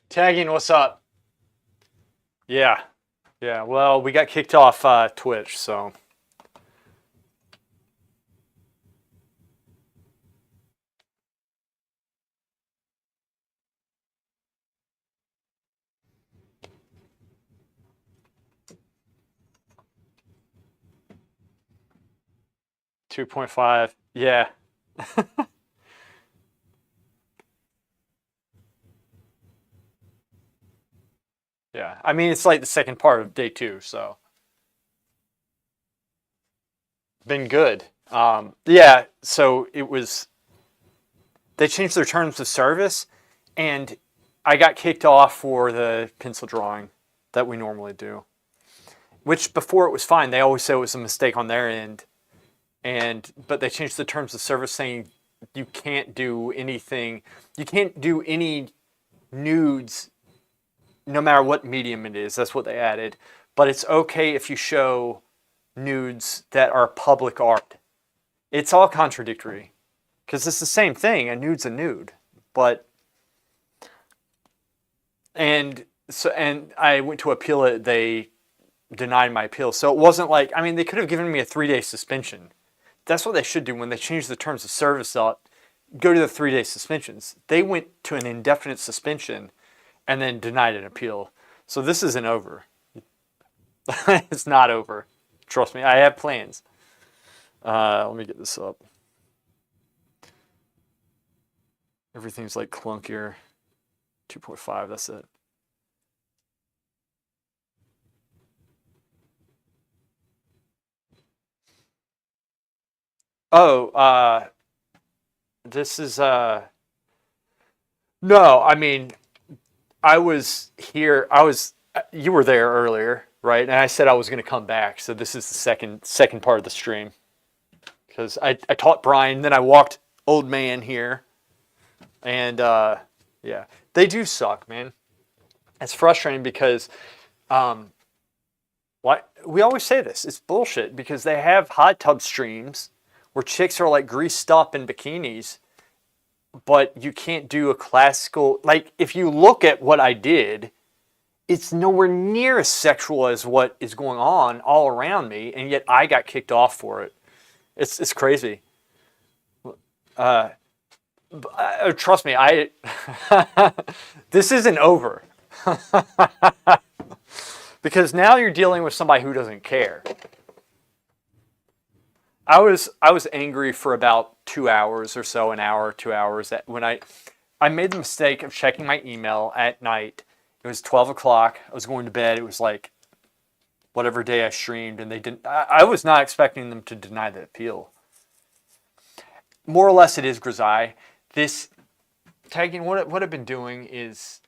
Tagging, what's up? Yeah, yeah. Well, we got kicked off Twitch, so 2.5. Yeah, yeah. I mean, it's like the second part of day two, so been good. Yeah. So it was. They changed their terms of service, and I got kicked off for the pencil drawing that we normally do. Which before it was fine. They always said it was a mistake on their end, and but they changed the terms of service saying you can't do anything. You can't do any nudes no matter what medium it is. That's what they added. But it's okay if you show nudes that are public art. It's all contradictory because it's the same thing. A nude's a nude, but and I went to appeal it. They denied my appeal. So it wasn't like, I mean, they could have given me a 3-day suspension. That's what they should do when they change the terms of service up. Go to the 3-day suspensions. They went to an indefinite suspension and then denied an appeal. So this isn't over. It's not over. Trust me, I have plans. Let me get this up. Everything's like clunkier. 2.5, that's it. Oh, this is no, I mean, I was here. You were there earlier, right? And I said I was going to come back. So this is the second part of the stream because I taught Brian, then I walked old man here, and yeah, they do suck, man. It's frustrating because what we always say this, it's bullshit because they have hot tub streams where chicks are like greased up in bikinis, but you can't do a classical, like if you look at what I did, it's nowhere near as sexual as what is going on all around me, and yet I got kicked off for it. It's crazy. Uh, Trust me, I this isn't over because now you're dealing with somebody who doesn't care. I was angry for about 2 hours or so, an hour, 2 hours. When I made the mistake of checking my email at night. It was 12 o'clock. I was going to bed. It was like whatever day I streamed, and they didn't. I was not expecting them to deny the appeal. More or less, it is Grisai. This tagging. What I've been doing is,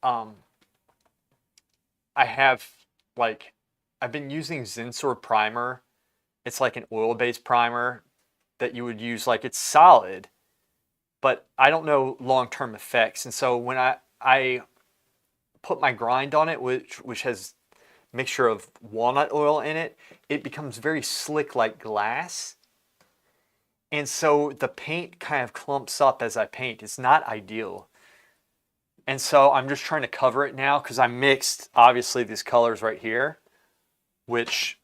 um, I have like I've been using Zinsor primer. It's like an oil-based primer that you would use. Like it's solid, but I don't know long-term effects. And so when I put my grind on it, which has mixture of walnut oil in it, it becomes very slick like glass. And so the paint kind of clumps up as I paint. It's not ideal. And so I'm just trying to cover it now because I mixed obviously these colors right here, which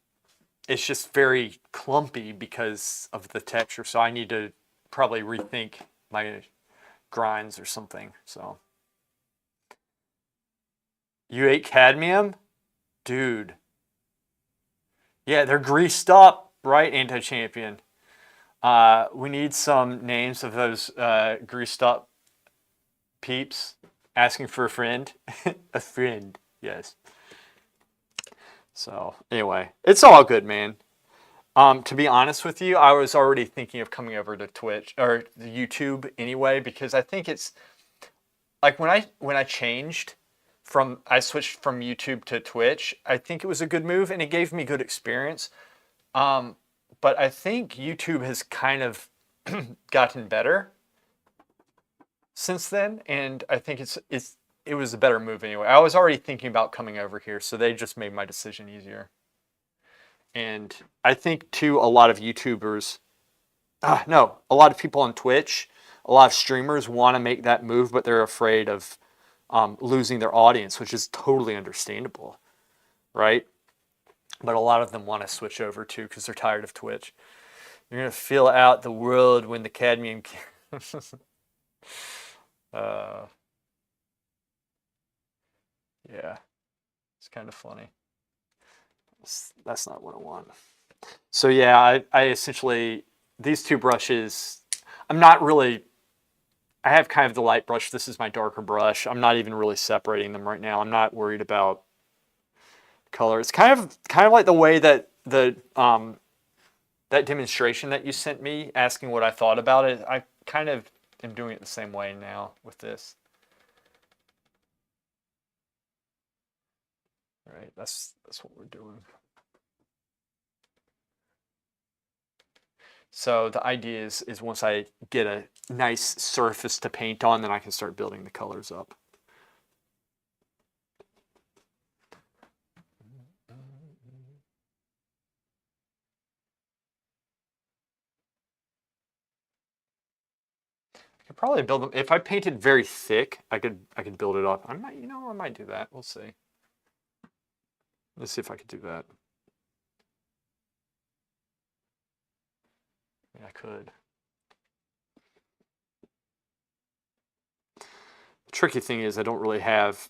it's just very clumpy because of the texture. So I need to probably rethink my grinds or something. So you ate cadmium? Dude. Yeah, they're greased up, right, Anti-Champion? We need some names of those greased up peeps asking for a friend. A friend, yes. So, anyway, it's all good, man. To be honest with you, I was already thinking of coming over to Twitch or YouTube anyway, because I think it's like when I changed from I switched from YouTube to Twitch, I think it was a good move and it gave me good experience. Um, but I think YouTube has kind of gotten better since then, and I think it was a better move anyway. I was already thinking about coming over here, so they just made my decision easier. And I think too, a lot of YouTubers, no, a lot of people on Twitch, a lot of streamers want to make that move, but they're afraid of losing their audience, which is totally understandable, right? But a lot of them want to switch over too because they're tired of Twitch. You're gonna fill out the world when the cadmium. uh, yeah, it's kind of funny. That's not what I want. So yeah, I essentially these two brushes. I'm not really. I have kind of the light brush. This is my darker brush. I'm not even really separating them right now. I'm not worried about color. It's kind of like the way that that demonstration that you sent me asking what I thought about it. I kind of am doing it the same way now with this. Right, that's what we're doing. So the idea is once I get a nice surface to paint on, then I can start building the colors up. I could probably build them if I painted very thick. I could build it up. I might do that. We'll see. Let's see if I could do that. Yeah, I could. The tricky thing is I don't really have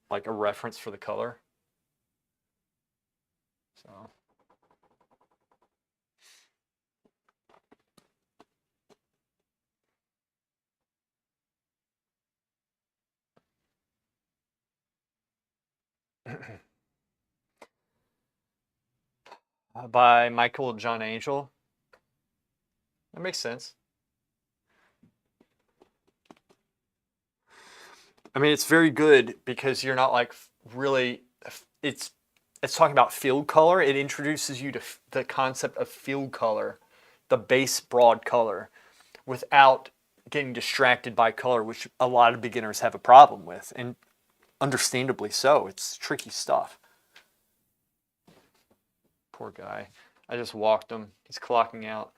like a reference for the color. So by Michael John Angel. That makes sense. I mean, it's very good because you're not like really. It's talking about field color. It introduces you to the concept of field color, the base broad color, without getting distracted by color, which a lot of beginners have a problem with, and understandably so. It's tricky stuff. Poor guy. I just walked him. He's clocking out.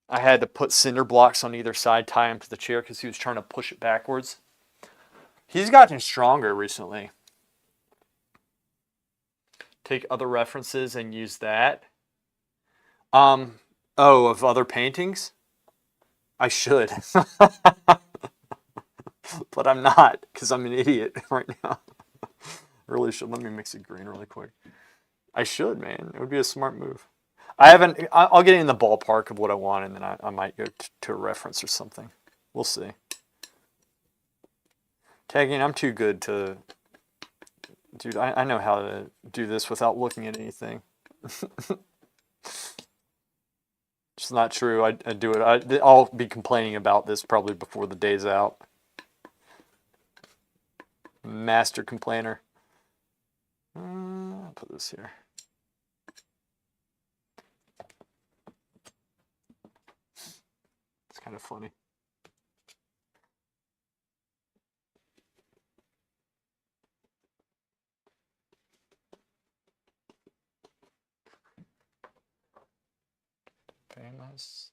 I had to put cinder blocks on either side, tie him to the chair because he was trying to push it backwards. He's gotten stronger recently. Take other references and use that. Of other paintings? I should. But I'm not because I'm an idiot right now. Really should. Let me mix it green really quick. I should, man. It would be a smart move. I haven't. I'll get in the ballpark of what I want, and then I might go to a reference or something. We'll see. Tagging, I'm too good to. Dude, I know how to do this without looking at anything. It's not true. I do it. I'll be complaining about this probably before the day's out. Master complainer. I'll put this here. It's kind of funny. Famous.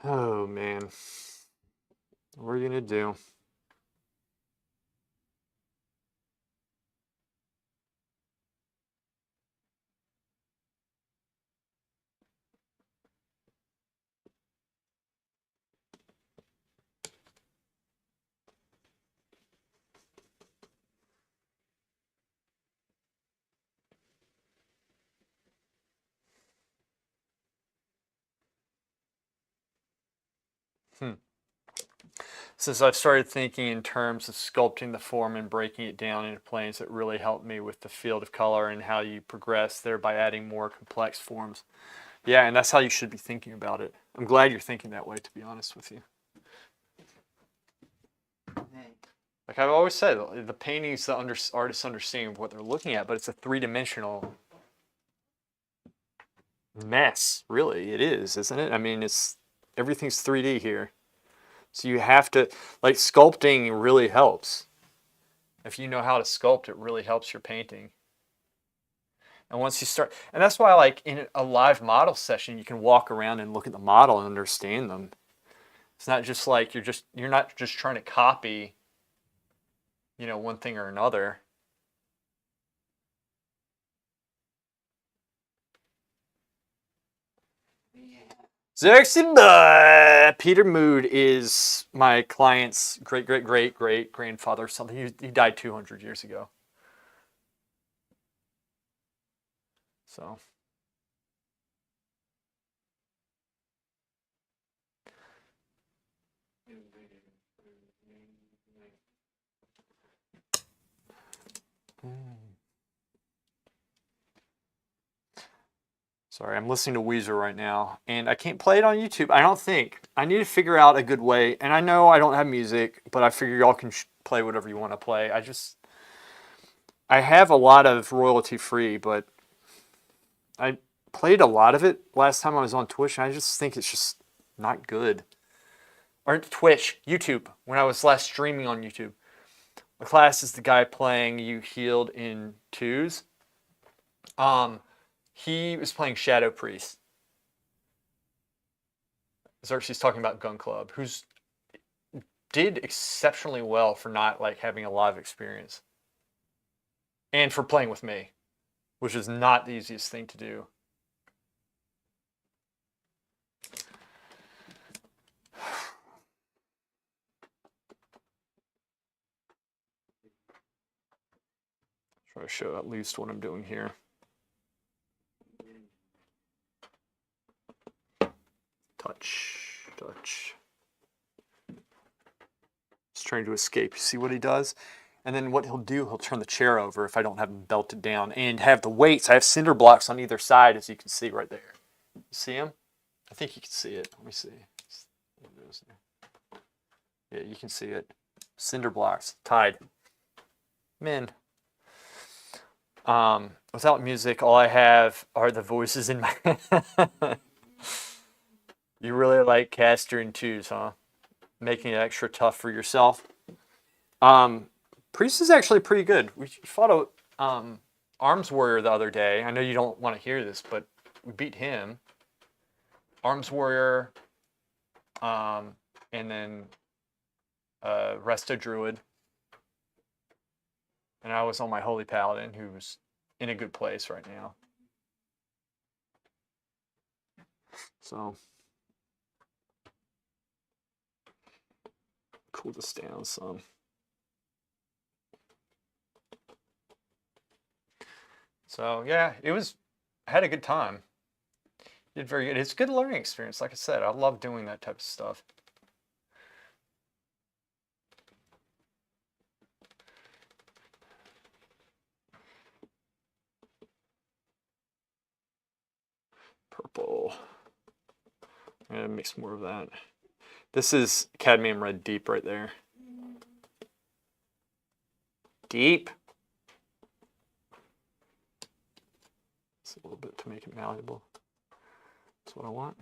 Oh man, what are you gonna do? Hmm. Since I've started thinking in terms of sculpting the form and breaking it down into planes, it really helped me with the field of color and how you progress there by adding more complex forms. Yeah, and that's how you should be thinking about it. I'm glad you're thinking that way, to be honest with you. Like I've always said, the painting's the artist's understanding of what they're looking at, but it's a three-dimensional mess. Really, it is, isn't it? I mean, everything's 3D here. So you have to, like, sculpting really helps. If you know how to sculpt, it really helps your painting. And once you start, and that's why, like, in a live model session, you can walk around and look at the model and understand them. It's not just like you're not just trying to copy, one thing or another. Xerxes, Peter Mood is my client's great great great great grandfather. Something he died 200 years ago. So. Sorry, I'm listening to Weezer right now, and I can't play it on YouTube. I don't think. I need to figure out a good way. And I know I don't have music, but I figure y'all can play whatever you want to play. I have a lot of royalty free, but I played a lot of it last time I was on Twitch, and I just think it's just not good. Or Twitch, YouTube, when I was last streaming on YouTube. The class is the guy playing You Healed in Twos. He was playing Shadow Priest. Xerxes talking about Gun Club, who's did exceptionally well for not like having a live experience. And for playing with me, which is not the easiest thing to do. Try to show at least what I'm doing here. Touch, touch. He's trying to escape. You see what he does? And then what he'll do, he'll turn the chair over if I don't have him belted down and have the weights. I have cinder blocks on either side, as you can see right there. You see him? I think you can see it. Let me see. Yeah, you can see it. Cinder blocks tied. Men. Without music, all I have are the voices in my. You really like Caster and Twos, huh? Making it extra tough for yourself. Priest is actually pretty good. We fought a Arms Warrior the other day. I know you don't want to hear this, but we beat him. Arms Warrior, and then Resto Druid. And I was on my Holy Paladin, who's in a good place right now. So, cool this down some. So yeah, I had a good time. Did very good. It's a good learning experience. Like I said, I love doing that type of stuff. Purple. I'm gonna mix more of that. This is cadmium red deep right there. Deep. It's a little bit to make it malleable. That's what I want.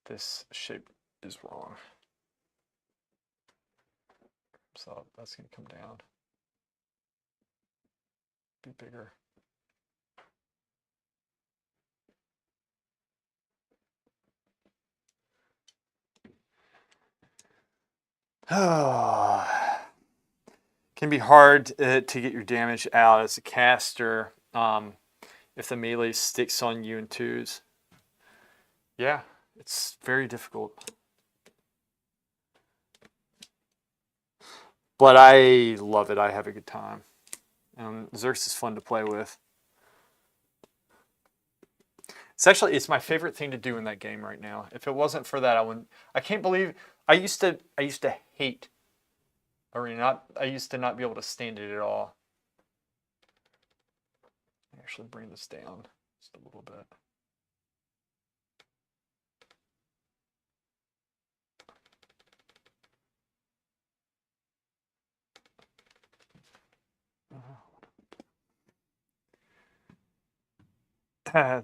This shape is wrong. So that's going to come down. Be bigger. Can be hard to get your damage out as a caster if the melee sticks on you in twos. Yeah, it's very difficult. But I love it. I have a good time. Zerx is fun to play with. It's my favorite thing to do in that game right now. If it wasn't for that, I wouldn't. I can't believe I used to hate Arena. I used to not be able to stand it at all. Actually bring this down just a little bit.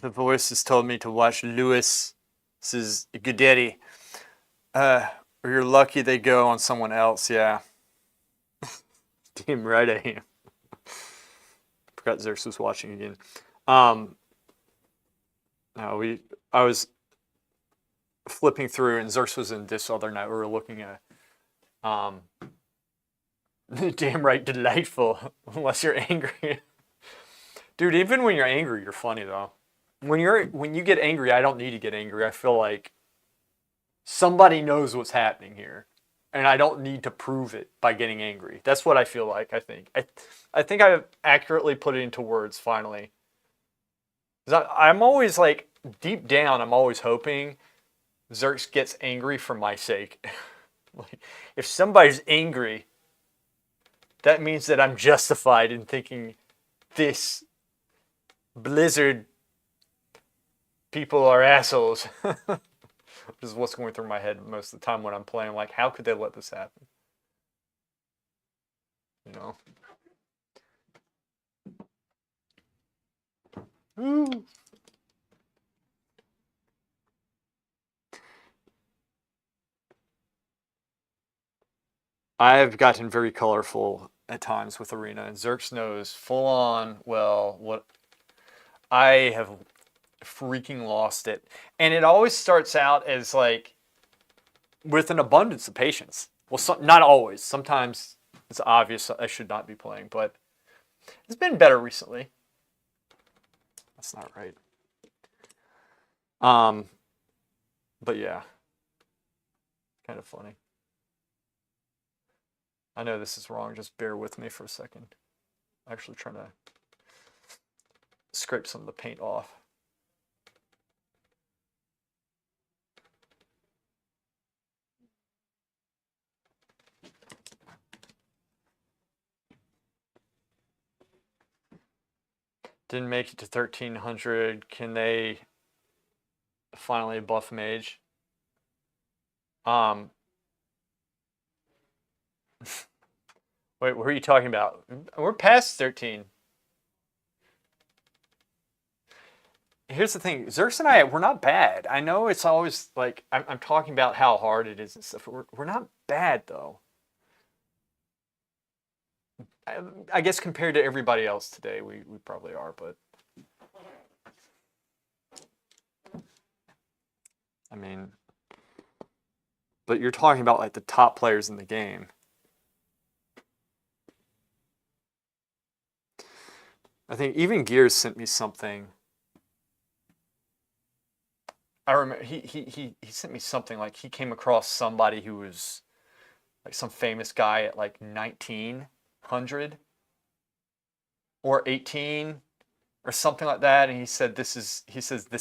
The voice has told me to watch Lewis's Guderi. Or you're lucky they go on someone else, yeah. Damn right I am. Forgot Zerx was watching again. No, I was flipping through and Zerx was in this other night. We were looking at damn right delightful. Unless you're angry. Dude, even when you're angry, you're funny though. When you get angry, I don't need to get angry. I feel like somebody knows what's happening here, and I don't need to prove it by getting angry. That's what I feel like. I think I've accurately put it into words finally. I'm always like deep down, I'm always hoping Zerx gets angry for my sake. Like, if somebody's angry, that means that I'm justified in thinking this Blizzard people are assholes. This is what's going through my head most of the time when I'm playing. Like, how could they let this happen? You know? Ooh. I've gotten very colorful at times with Arena, and Zerx knows full on, well, what I have freaking lost it. And it always starts out as like with an abundance of patience. Well, not always. Sometimes it's obvious I should not be playing, but it's been better recently. That's not right. But yeah, kind of funny. I know this is wrong. Just bear with me for a second. I'm actually trying to scrape some of the paint off. Didn't make it to 1300. Can they finally buff mage? Wait, what are you talking about? We're past 13. Here's the thing, Zerx and I, we're not bad. I know it's always like, I'm talking about how hard it is and stuff. We're not bad, though. I guess compared to everybody else today, we probably are, but... I mean... But you're talking about, like, the top players in the game. I think even Gears sent me something. I remember he sent me something like he came across somebody who was like some famous guy at like 1900 or 18 or something like that, and he says this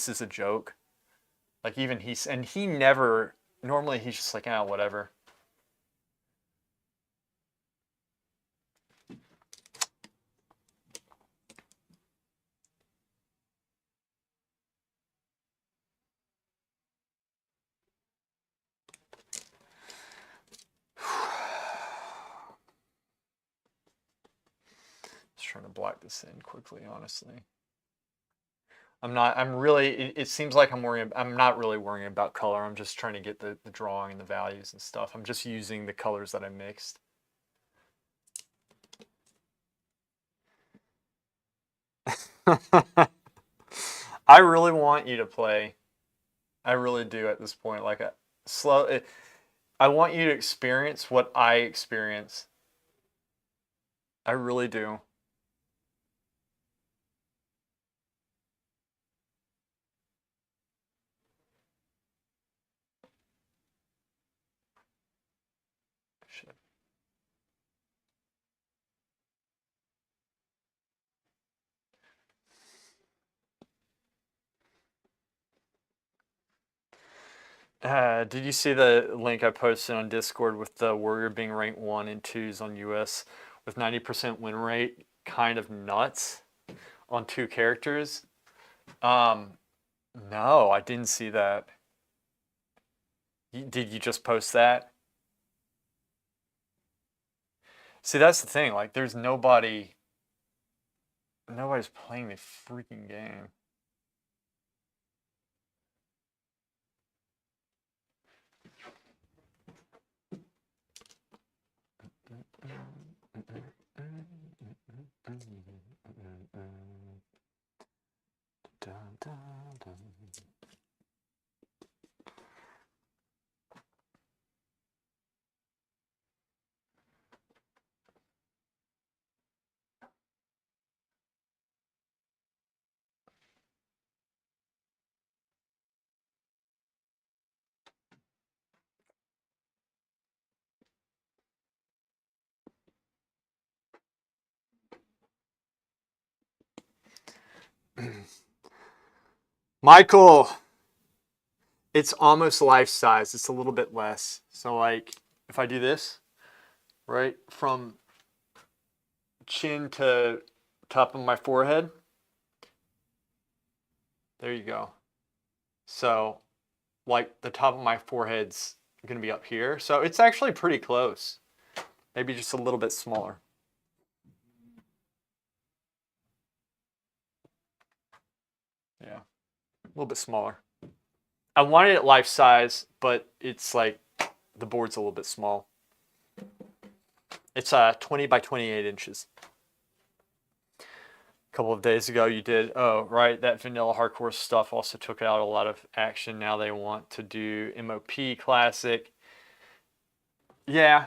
is a joke. Like even he never normally he's just like, ah, whatever. Just trying to block this in quickly, honestly. It seems like I'm not really worrying about color. I'm just trying to get the drawing and the values and stuff. I'm just using the colors that I mixed. I really want you to play. I really do at this point. Like, I want you to experience what I experience. I really do. Shit. Did you see the link I posted on Discord with the Warrior being ranked 1 and 2s on US with 90% win rate? Kind of nuts on 2 characters. Um, no, I didn't see that. Did you just post that? See, that's the thing. Like, there's nobody's playing the freaking game. Michael, it's almost life size. It's a little bit less. So, like, if I do this, right, from chin to top of my forehead, there you go. So, like, the top of my forehead's going to be up here. So, it's actually pretty close. Maybe just a little bit smaller. Yeah, a little bit smaller. I wanted it life size, but it's like the board's a little bit small. It's 20 by 28 inches. A couple of days ago you did, oh, right, that vanilla hardcore stuff also took out a lot of action. Now they want to do MOP Classic. Yeah,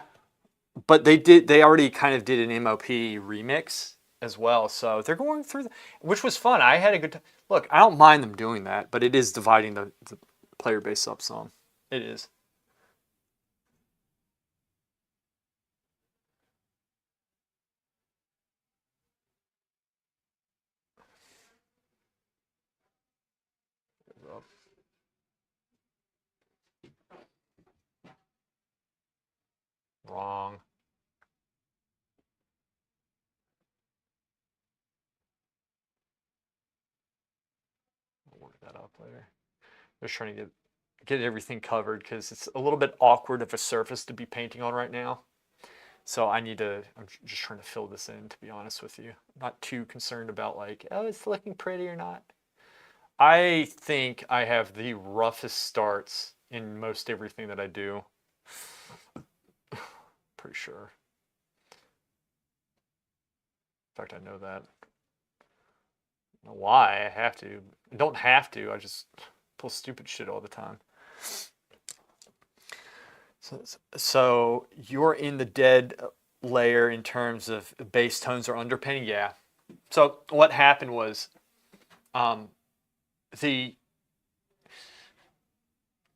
but they already kind of did an MOP remix as well. So they're going through, which was fun. I had a good time. Look, I don't mind them doing that, but it is dividing the player base up some. It is. Wrong. I'll work that up later. Just trying to get everything covered because it's a little bit awkward of a surface to be painting on right now. So I'm just trying to fill this in, to be honest with you. I'm not too concerned about like, oh, it's looking pretty or not. I think I have the roughest starts in most everything that I do. Pretty sure. In fact, I know that. I don't know why I have to. I don't have to. I just pull stupid shit all the time. So you're in the dead layer in terms of base tones or underpainting, yeah. So what happened was, the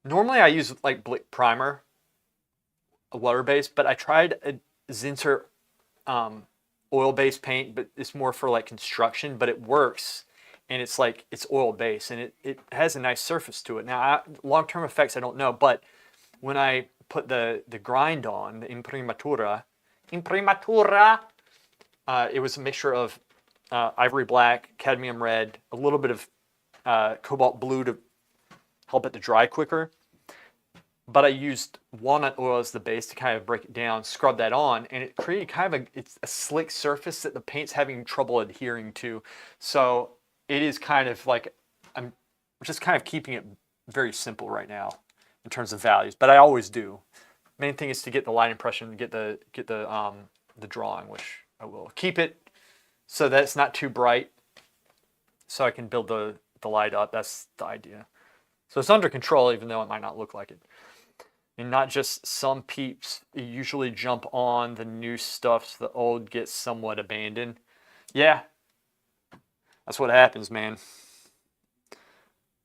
normally I use like Blick primer, a water base, but I tried a Zinsser oil-based paint, but it's more for like construction, but it works, and it's like it's oil-based, and it has a nice surface to it. Now, long-term effects I don't know, but when I put the grind on, the imprimatura, it was a mixture of ivory black, cadmium red, a little bit of cobalt blue to help it to dry quicker. But I used walnut oil as the base to kind of break it down, scrub that on, and it created kind of it's a slick surface that the paint's having trouble adhering to. So it is kind of like, I'm just kind of keeping it very simple right now in terms of values, but I always do. Main thing is to get the light impression, get the drawing, which I will. Keep it so that it's not too bright, so I can build the light up. That's the idea. So it's under control, even though it might not look like it. And not just some peeps usually jump on the new stuff so the old gets somewhat abandoned. Yeah, that's what happens, man.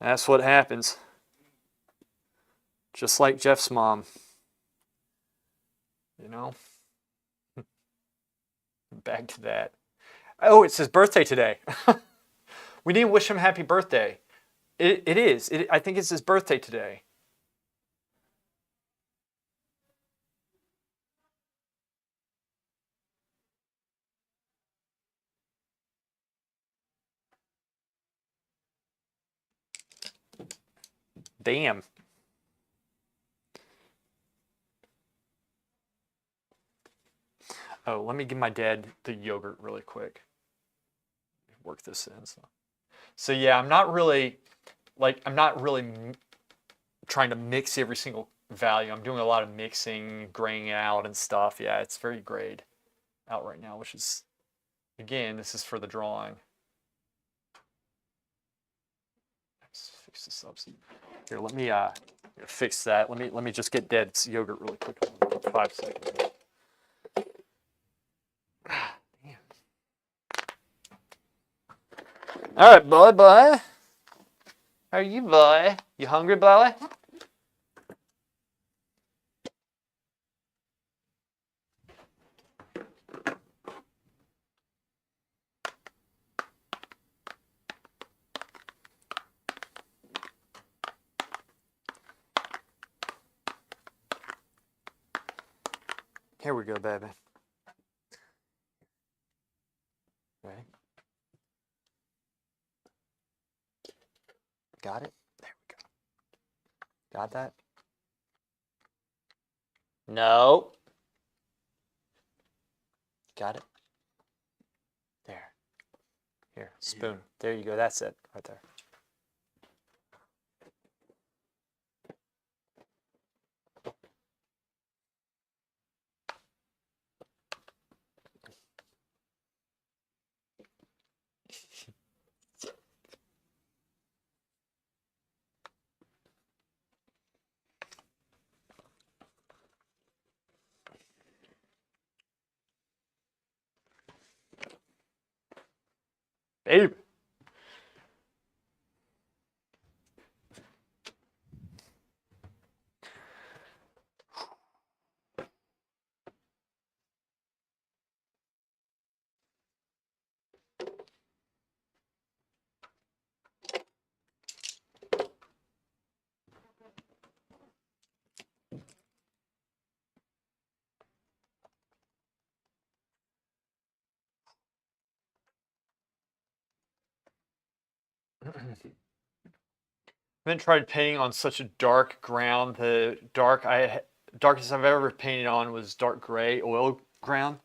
That's what happens. Just like Jeff's mom. You know? Back to that. Oh, it's his birthday today. We need to wish him happy birthday. It is. I think it's his birthday today. Damn. Oh, let me give my dad the yogurt really quick. Work this in. So yeah, I'm not really trying to mix every single value. I'm doing a lot of mixing, graying out and stuff. Yeah, it's very grayed out right now, which is, again, this is for the drawing. Let's fix this up. Here, let me fix that. Let me just get Dad's yogurt really quick. 5 seconds. Damn. All right, boy. How are you, boy? You hungry, boy? Here we go, baby. Ready? Got it? There we go. Got that? No. Got it? There. Here, spoon. There you go. That's it, right there. Babe. I haven't tried painting on such a dark ground. The darkest I've ever painted on was dark gray oil ground.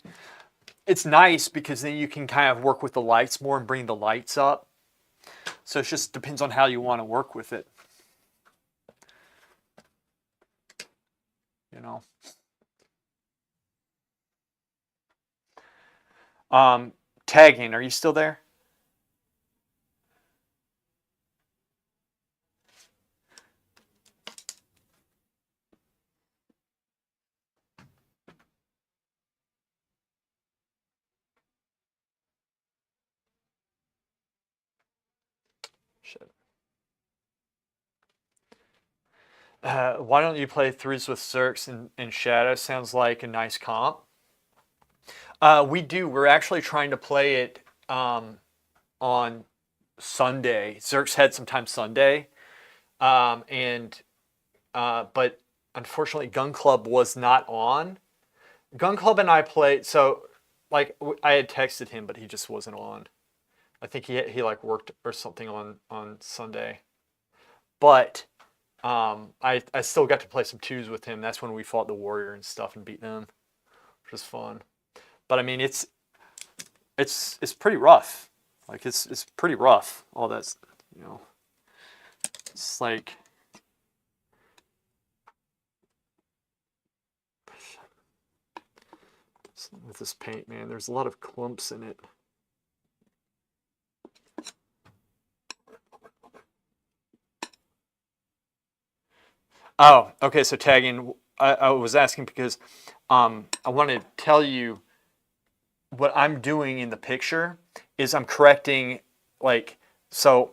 It's nice because then you can kind of work with the lights more and bring the lights up. So it just depends on how you want to work with it. You know. Tagging, are you still there? Shit. Why don't you play Threes with Zerx and Shadow? Sounds like a nice comp. We do. We're actually trying to play it on Sunday. Zerx had some time Sunday, but unfortunately, Gun Club was not on. Gun Club and I played. So, like, I had texted him, but he just wasn't on. I think he like worked or something on Sunday. But I still got to play some twos with him. That's when we fought the Warrior and stuff and beat them, which was fun. But I mean, it's pretty rough. Like it's pretty rough. All that's, you know. It's like with this paint, man. There's a lot of clumps in it. Oh, okay. So tagging, I was asking because I want to tell you what I'm doing in the picture is I'm correcting, like, so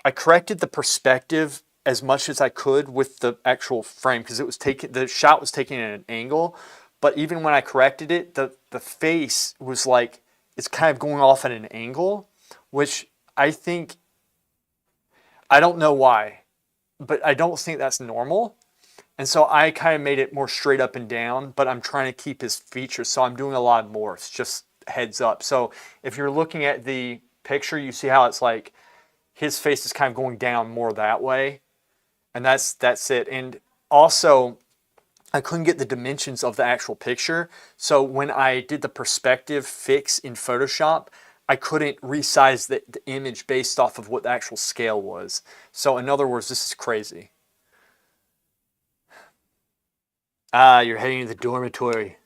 I corrected the perspective as much as I could with the actual frame because the shot was taken at an angle, but even when I corrected it, the face was like it's kind of going off at an angle, which I think I don't know why, but I don't think that's normal. And so I kind of made it more straight up and down, but I'm trying to keep his features. So I'm doing a lot of morphs, just heads up. So if you're looking at the picture, you see how it's like his face is kind of going down more that way. And that's it. And also, I couldn't get the dimensions of the actual picture. So when I did the perspective fix in Photoshop, I couldn't resize the image based off of what the actual scale was. So in other words, this is crazy. Ah, you're heading to the dormitory.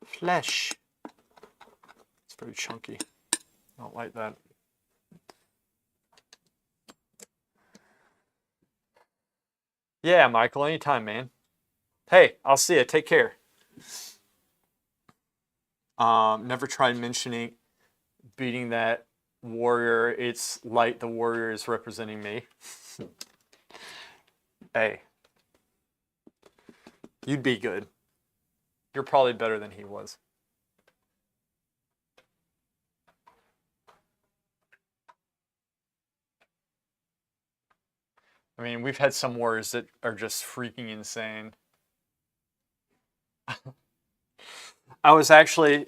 Flesh. It's very chunky. I don't like that. Yeah, Michael, anytime, man. Hey, I'll see you. Take care. Never tried mentioning beating that warrior. It's Light the warrior is representing me. Hey, you'd be good. You're probably better than he was. I mean, we've had some warriors that are just freaking insane. I was actually,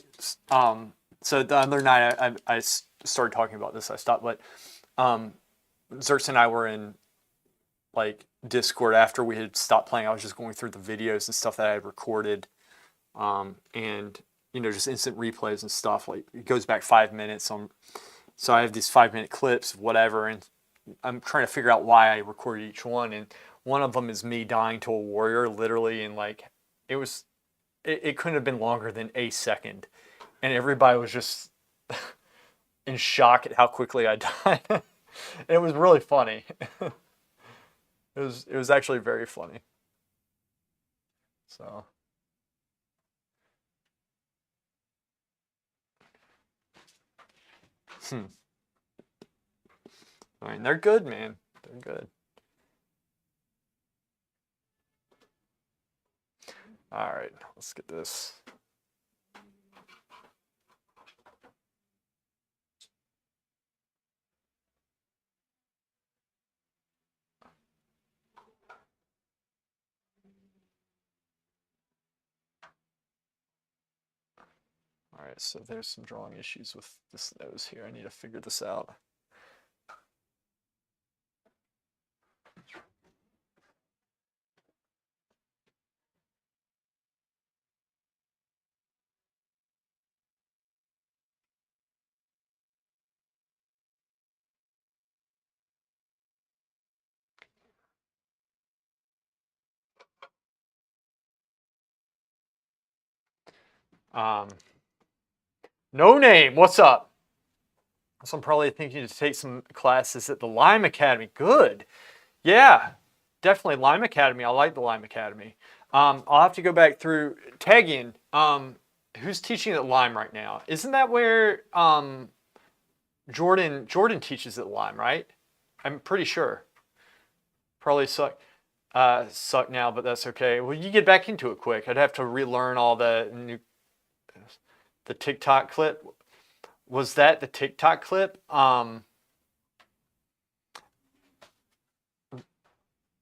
so the other night I started talking about this. I stopped, but Zerx and I were in like Discord after we had stopped playing. I was just going through the videos and stuff that I had recorded, and just instant replays and stuff. Like it goes back 5 minutes. So I have these 5 minute clips of whatever, and I'm trying to figure out why I recorded each one. And one of them is me dying to a warrior, literally, and like it was, it couldn't have been longer than a second, and everybody was just in shock at how quickly I died. It was really funny. It was actually very funny. So, I mean, they're good, man. They're good. All right, let's get this. All right, so there's some drawing issues with this nose here. I need to figure this out. Um, No name, what's up? So I'm probably thinking to take some classes at the Lime Academy. Good. Yeah, definitely Lime Academy. I like the Lime Academy. I'll have to go back through Tegan. Who's teaching at Lime right now? Isn't that where Jordan teaches at Lime, right? I'm pretty sure. Probably suck now, but that's okay. Well, you get back into it quick. I'd have to relearn all the TikTok clip. Was that the TikTok clip?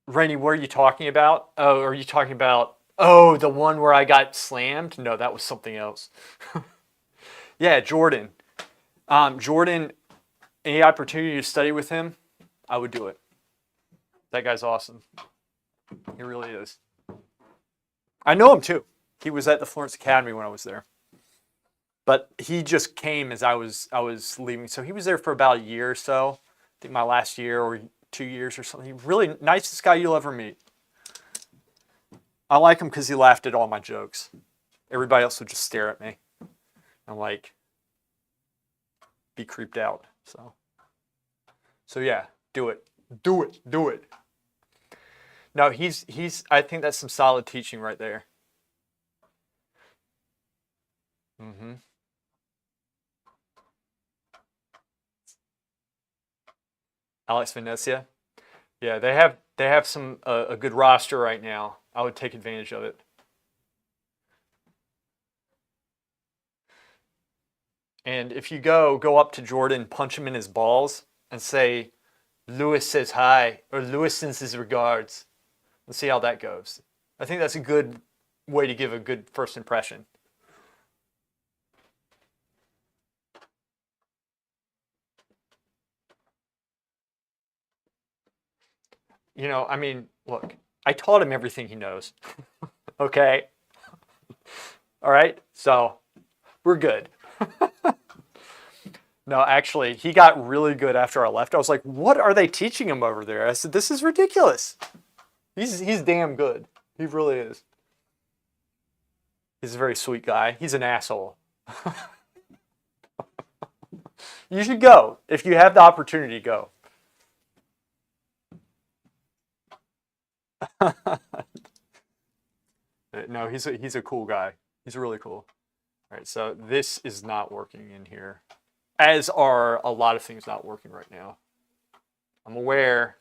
Rainey, what are you talking about? Oh, are you talking about the one where I got slammed? No, that was something else. Yeah, Jordan. Jordan, any opportunity to study with him, I would do it. That guy's awesome. He really is. I know him too. He was at the Florence Academy when I was there. But he just came as I was leaving. So he was there for about a year or so. I think my last year or 2 years or something. Really nicest guy you'll ever meet. I like him because he laughed at all my jokes. Everybody else would just stare at me and like be creeped out. So yeah, do it. Do it. Do it. No, he's I think that's some solid teaching right there. Mm-hmm. Alex Venecia. Yeah, they have some a good roster right now. I would take advantage of it. And if you go up to Jordan, punch him in his balls, and say, "Lewis says hi," or "Lewis sends his regards." Let's see how that goes. I think that's a good way to give a good first impression. I mean, look, I taught him everything he knows. Okay? All right? So, we're good. No, actually, he got really good after I left. I was like, what are they teaching him over there? I said, this is ridiculous. He's damn good. He really is. He's a very sweet guy. He's an asshole. You should go. If you have the opportunity, go. No, he's a cool guy. He's really cool. All right, so this is not working in here. As are a lot of things not working right now. I'm aware.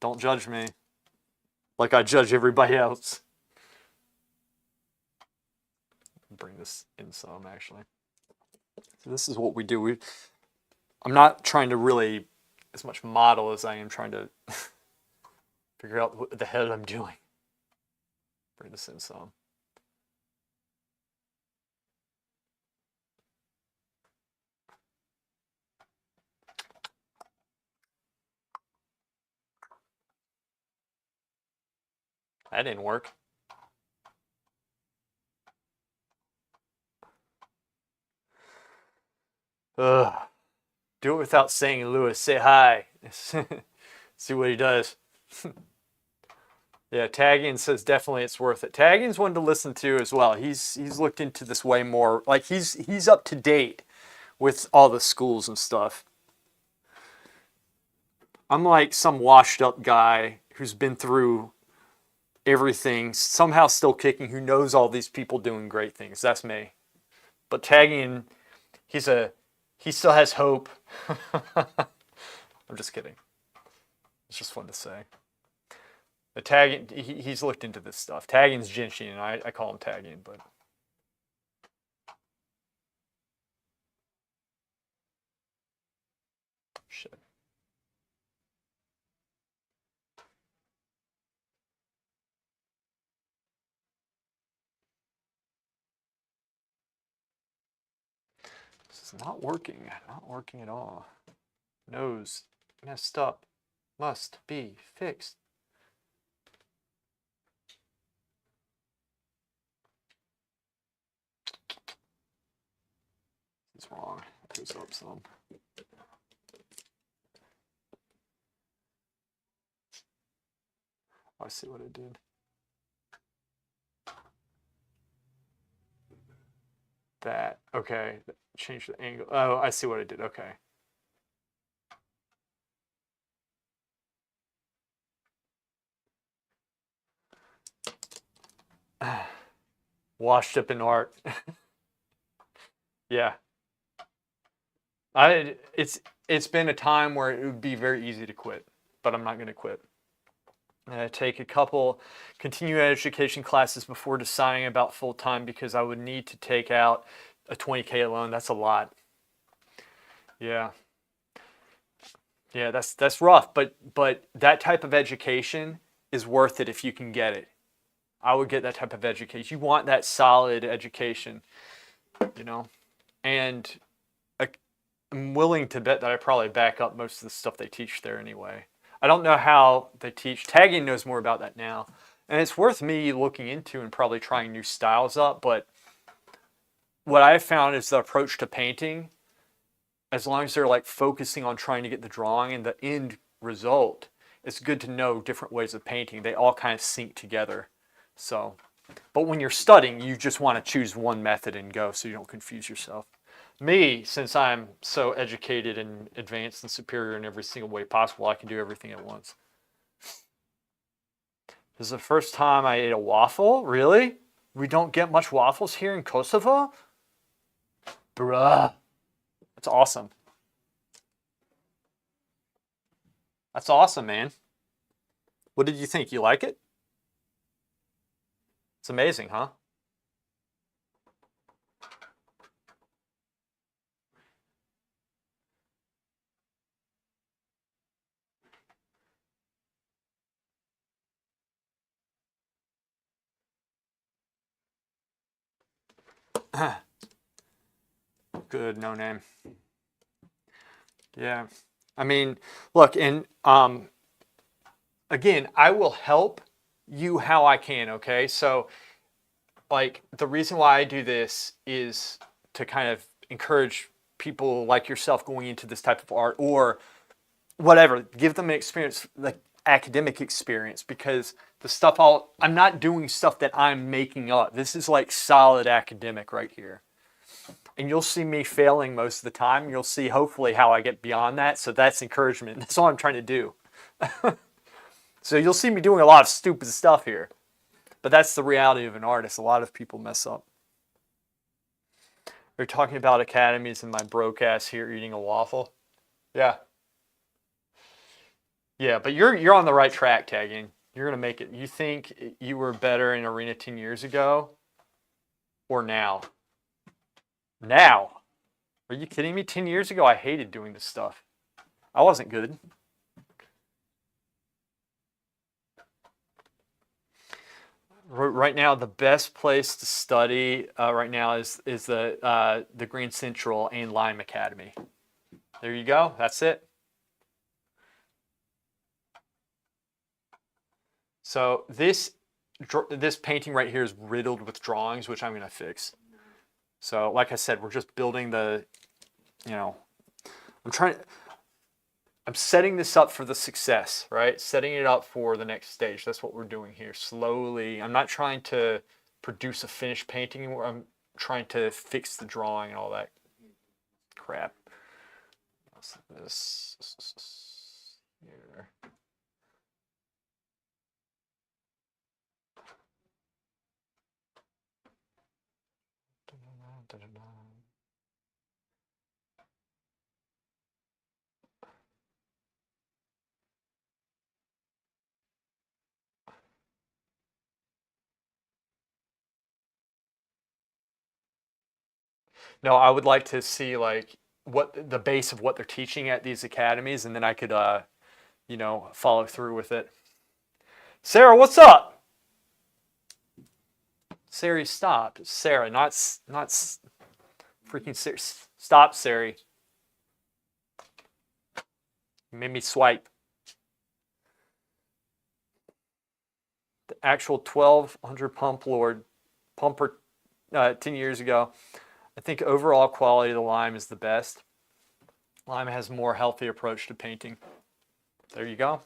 Don't judge me like I judge everybody else. Bring this in some, actually. So this is what we do. I'm not trying to really as much model as I am trying to figure out what the hell I'm doing. Bring this in some. That didn't work. Ugh. Do it without saying Lewis. Say hi. See what he does. Yeah, Tagging says definitely it's worth it. Tagging's one to listen to as well. He's looked into this way more. Like he's up to date with all the schools and stuff. I'm like some washed up guy who's been through everything, somehow still kicking, who knows all these people doing great things. That's me. But Tagging, he still has hope. I'm just kidding. It's just fun to say. The Tagging, he's looked into this stuff. Tagging's Jinshin, and I call him Tagging, but shit. This is not working. Not working at all. Nose messed up. Must be fixed. It's wrong. It goes up some. Oh, I see what I did. That. Okay. Change the angle. Oh, I see what I did. Okay. Washed up in art. Yeah. It's been a time where it would be very easy to quit, but I'm not going to quit. I take a couple continuing education classes before deciding about full time because I would need to take out a 20K loan. That's a lot. Yeah. Yeah, that's rough, but that type of education is worth it if you can get it. I would get that type of education. You want that solid education, and I'm willing to bet that I probably back up most of the stuff they teach there anyway. I don't know how they teach. Tagging knows more about that now, and it's worth me looking into and probably trying new styles up. But what I've found is the approach to painting, as long as they're like focusing on trying to get the drawing and the end result, it's good to know different ways of painting. They all kind of sync together. So, but when you're studying, you just want to choose one method and go so you don't confuse yourself. Me, since I'm so educated and advanced and superior in every single way possible, I can do everything at once. This is the first time I ate a waffle? Really? We don't get much waffles here in Kosovo? Bruh. That's awesome. That's awesome, man. What did you think? You like it? It's amazing, huh? Good, no name. Yeah. I mean, look, and again, I will help you how I can, okay? So, like, the reason why I do this is to kind of encourage people like yourself going into this type of art or whatever, give them an experience, like academic experience, because the stuff I'm not doing stuff that I'm making up. This is like solid academic right here. And you'll see me failing most of the time. You'll see hopefully how I get beyond that. So that's encouragement. That's all I'm trying to do. So you'll see me doing a lot of stupid stuff here. But that's the reality of an artist. A lot of people mess up. We're talking about academies and my broke ass here eating a waffle. Yeah. Yeah, but you're on the right track, Tagging. You're gonna make it. You think you were better in Arena 10 years ago or now? Now? Are you kidding me? 10 years ago, I hated doing this stuff. I wasn't good. Right now, the best place to study right now is the Green Central and Lime Academy. There you go. That's it. So this painting right here is riddled with drawings, which I'm going to fix. So like I said, we're just building the, I'm setting this up for the success, right? Setting it up for the next stage. That's what we're doing here. Slowly. I'm not trying to produce a finished painting anymore. I'm trying to fix the drawing and all that crap. This here. No, I would like to see like what the base of what they're teaching at these academies, and then I could, follow through with it. Sarah, what's up? Sari, stop. Sarah, not freaking Sari. Stop, Sari. You made me swipe. The actual 1200 pumper 10 years ago. I think overall quality of the lime is the best. Lime has a more healthy approach to painting. There you go.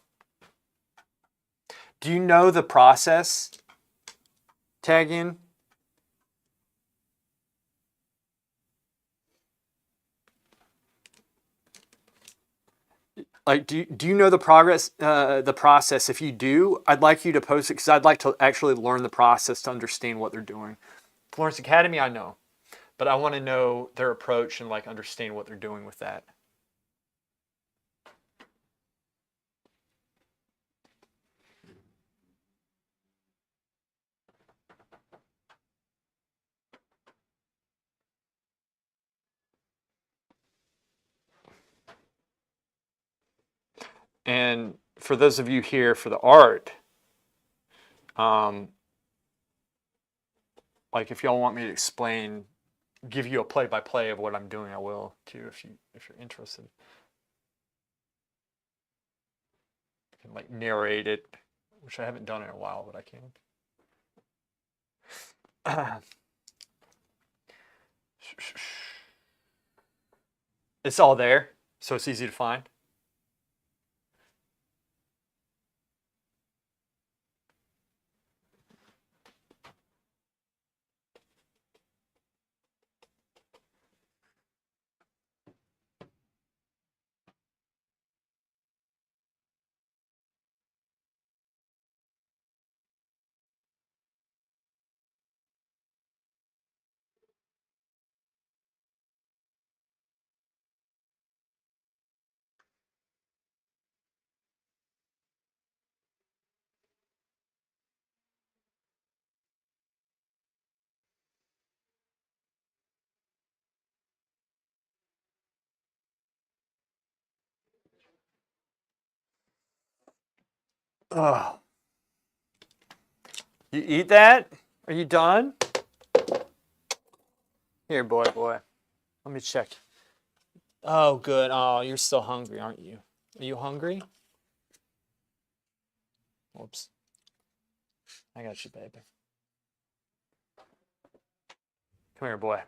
Do you know the process? Tag in. Like, do you know the process? If you do, I'd like you to post it because I'd like to actually learn the process to understand what they're doing. Florence Academy, I know. But I want to know their approach and like understand what they're doing with that. And for those of you here for the art, like if y'all want me to explain, give you a play-by-play of what I'm doing, I will too if you're interested. I can like narrate it, which I haven't done in a while, but I can. It's all there, so it's easy to find. Oh, you eat that? Are you done? Here, boy. Let me check. Oh, good. Oh, you're still hungry, aren't you? Are you hungry? Whoops. I got you, baby. Come here, boy.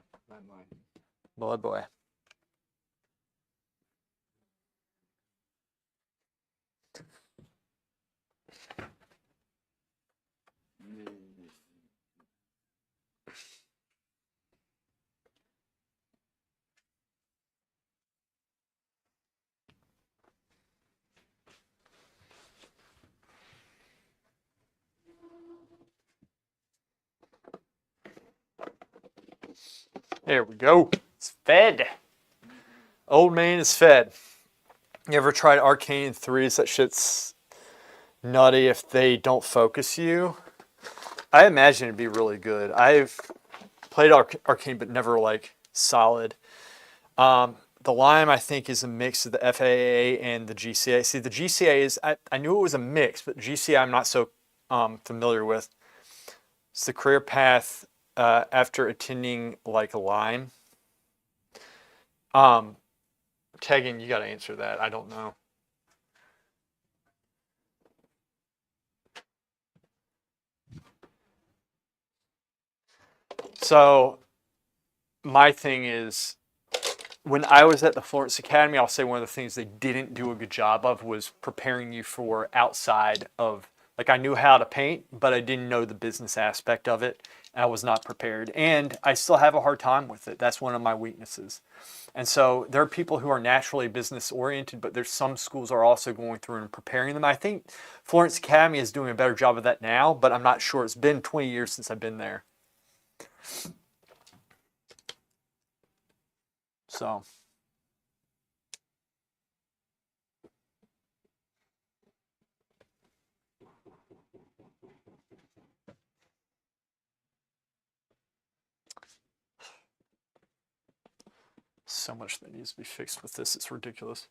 Boy. There we go. It's fed. Old man is fed. You ever tried Arcane 3s? That shit's nutty if they don't focus you. I imagine it'd be really good. I've played Arcane, but never like solid. The Lime, I think, is a mix of the FAA and the GCA. See, the GCA is, I knew it was a mix, but GCA I'm not so familiar with. It's the career path after attending like a Lime. Tegan, you got to answer that. I don't know. So my thing is, when I was at the Florence Academy, I'll say one of the things they didn't do a good job of was preparing you for outside of, like, I knew how to paint, but I didn't know the business aspect of it. I was not prepared. And I still have a hard time with it. That's one of my weaknesses. And so there are people who are naturally business oriented, but there's some schools are also going through and preparing them. I think Florence Academy is doing a better job of that now, but I'm not sure. It's been 20 years since I've been there. So. So much that needs to be fixed with this. It's ridiculous.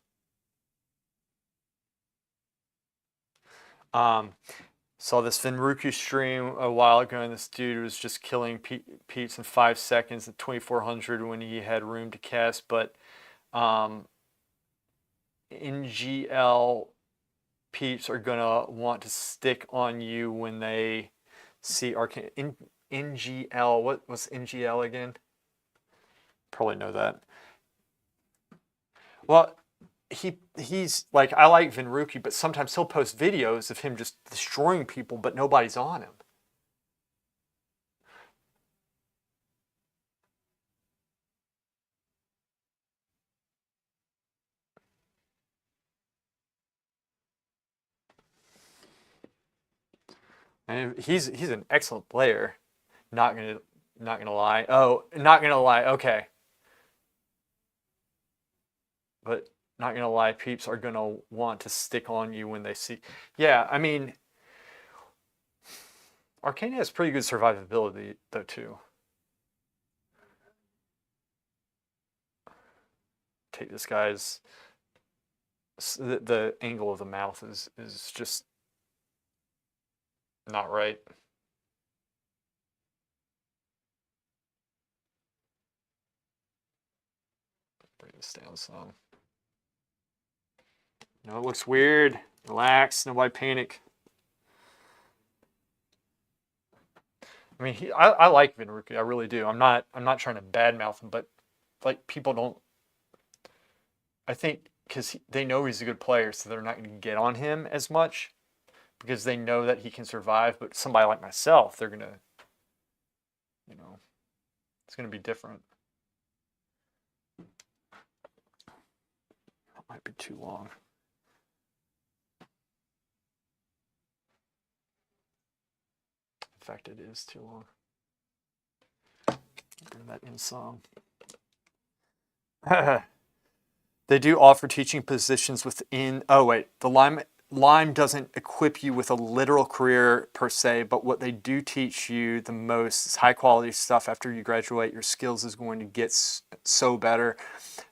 Saw this Vinruku stream a while ago, and this dude was just killing peeps in 5 seconds at 2400 when he had room to cast. But NGL peeps are gonna want to stick on you when they see Arcane. NGL, what was NGL again? Probably know that. Well, he's like, I like Vinruki, but sometimes he'll post videos of him just destroying people, but nobody's on him. And he's an excellent player. Not gonna lie. Oh, not gonna lie. Okay, but not gonna lie. Peeps are gonna want to stick on you when they see. Yeah, I mean, Arcane has pretty good survivability though too. Take this guy's the angle of the mouth is just not right. Bring this down some. No, it looks weird. Relax. Nobody panic. I mean, I like Vinruki. I really do. I'm not trying to badmouth him, but like people don't. I think because they know he's a good player, so they're not going to get on him as much because they know that he can survive. But somebody like myself, they're gonna, you know, it's gonna be different. That might be too long. In fact, it is too long. Bring that in some. They do offer teaching positions within. Oh wait, the Lime doesn't equip you with a literal career per se, but what they do teach you the most is high quality stuff. After you graduate, your skills is going to get so better.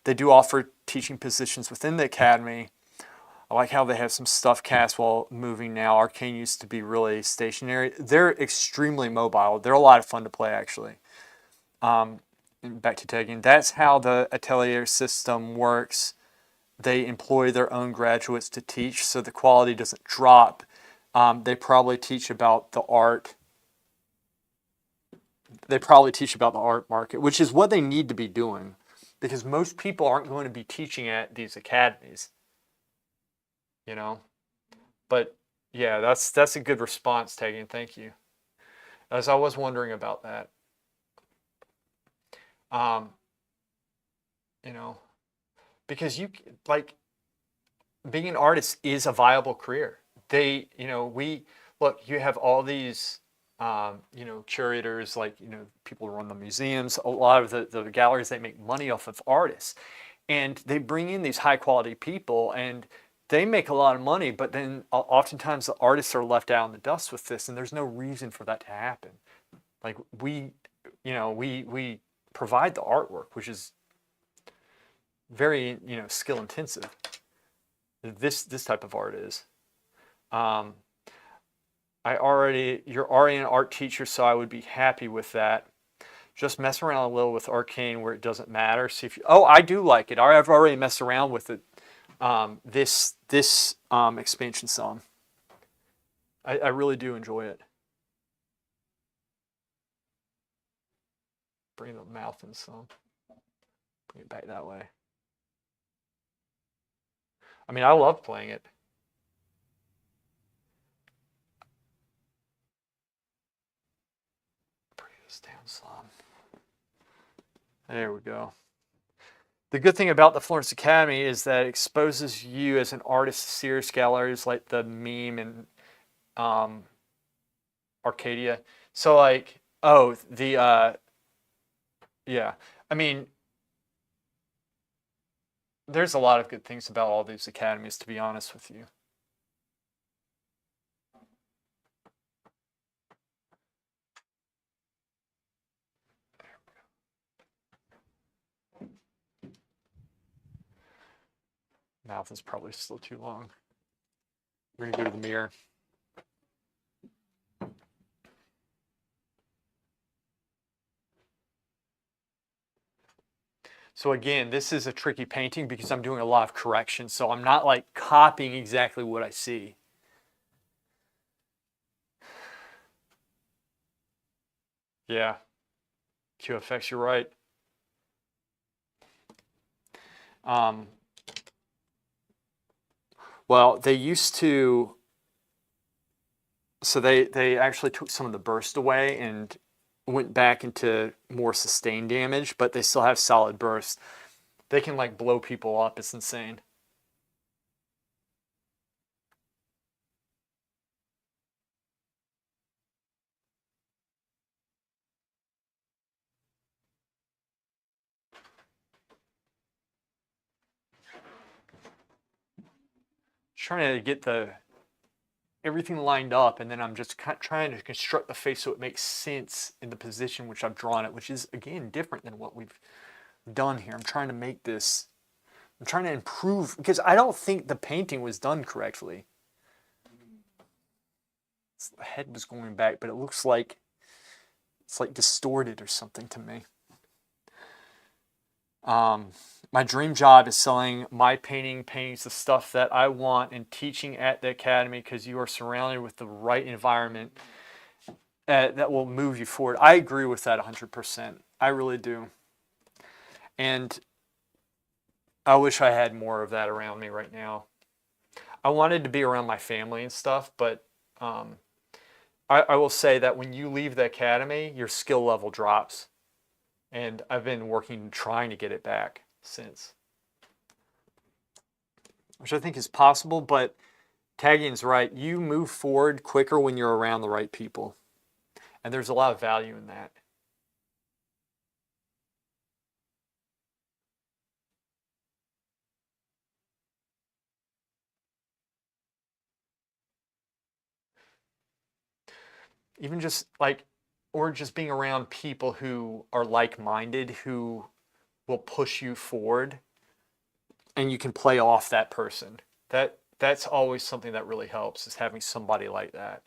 They do offer teaching positions within the academy. I like how they have some stuff cast while moving now. Arcane used to be really stationary. They're extremely mobile. They're a lot of fun to play, actually. Back to Tegan. That's how the Atelier system works. They employ their own graduates to teach, so the quality doesn't drop. They probably teach about the art. They probably teach about the art market, which is what they need to be doing, because most people aren't going to be teaching at these academies, you know. But yeah, that's a good response, Tegan. Thank you. As I was wondering about that, um, you know, because you like being an artist is a viable career. We look. You have all these curators, like, people who run the museums, a lot of the galleries, they make money off of artists. And they bring in these high quality people and they make a lot of money, but then oftentimes the artists are left out in the dust with this, and there's no reason for that to happen. Like we provide the artwork, which is very, skill intensive. This type of art is. You're already an art teacher, so I would be happy with that. Just mess around a little with Arcane where it doesn't matter. See if you. Oh, I do like it. I've already messed around with it. This expansion some. I really do enjoy it. Bring the mouth in some. Bring it back that way. I mean, I love playing it. Bring this down some. There we go. The good thing about the Florence Academy is that it exposes you as an artist to serious galleries like the Meme and Arcadia. So like, oh, yeah. I mean, there's a lot of good things about all these academies, to be honest with you. Mouth is probably still too long. We're gonna go to the mirror. So again, this is a tricky painting because I'm doing a lot of corrections, so I'm not like copying exactly what I see. Yeah, QFX, you're right. Well, they used to, so they actually took some of the burst away and went back into more sustained damage, but they still have solid burst. They can like blow people up. It's insane. Trying to get everything lined up, and then I'm just trying to construct the face so it makes sense in the position which I've drawn it, which is again different than what we've done here. I'm trying to make this. I'm trying to improve because I don't think the painting was done correctly. The head was going back, but it looks like it's like distorted or something to me. My dream job is selling my paintings, the stuff that I want, and teaching at the academy because you are surrounded with the right environment that will move you forward. I agree with that 100%. I really do. And I wish I had more of that around me right now. I wanted to be around my family and stuff, but I will say that when you leave the academy, your skill level drops. And I've been trying to get it back since. Which I think is possible, but Tagging's right. You move forward quicker when you're around the right people. And there's a lot of value in that. Even just like, or just being around people who are like-minded, who will push you forward, and you can play off that person. that's always something that really helps, is having somebody like that.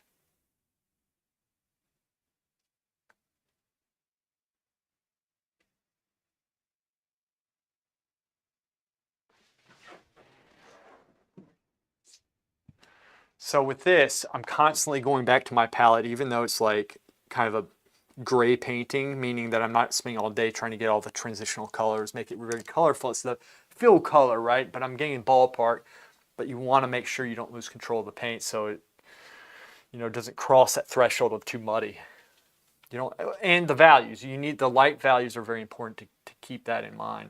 So with this, I'm constantly going back to my palette, even though it's like kind of a gray painting, meaning that I'm not spending all day trying to get all the transitional colors, make it very colorful. It's the fill color, right? But I'm getting ballpark. But you want to make sure you don't lose control of the paint, so it, doesn't cross that threshold of too muddy. And the values. You need the light values are very important to keep that in mind.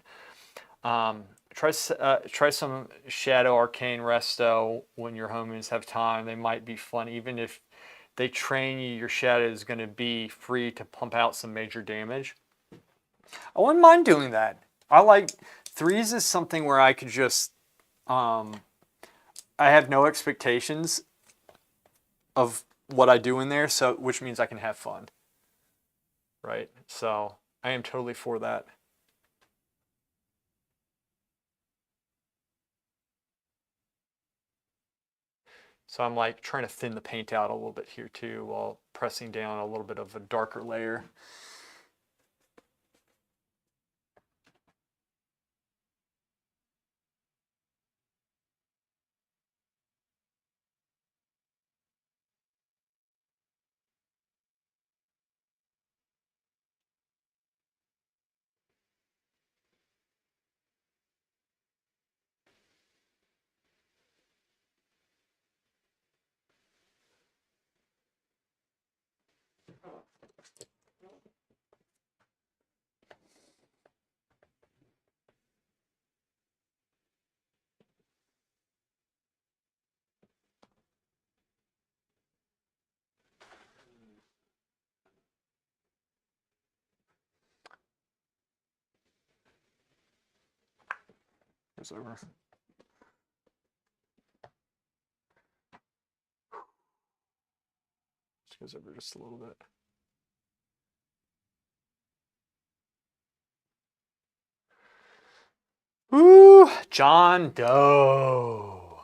Try some Shadow Arcane Resto when your homies have time. They might be fun, even if they train you. Your shadow is going to be free to pump out some major damage. I wouldn't mind doing that. I like threes is something where I could just I have no expectations of what I do in there, so which means I can have fun. Right? So I am totally for that. So I'm like trying to thin the paint out a little bit here too, while pressing down a little bit of a darker layer. Goes over. Goes over just a little bit. Ooh, John Doe.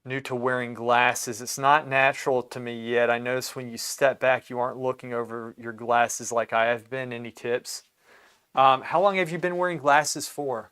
New to wearing glasses. It's not natural to me yet. I notice when you step back, you aren't looking over your glasses like I have been. Any tips? How long have you been wearing glasses for?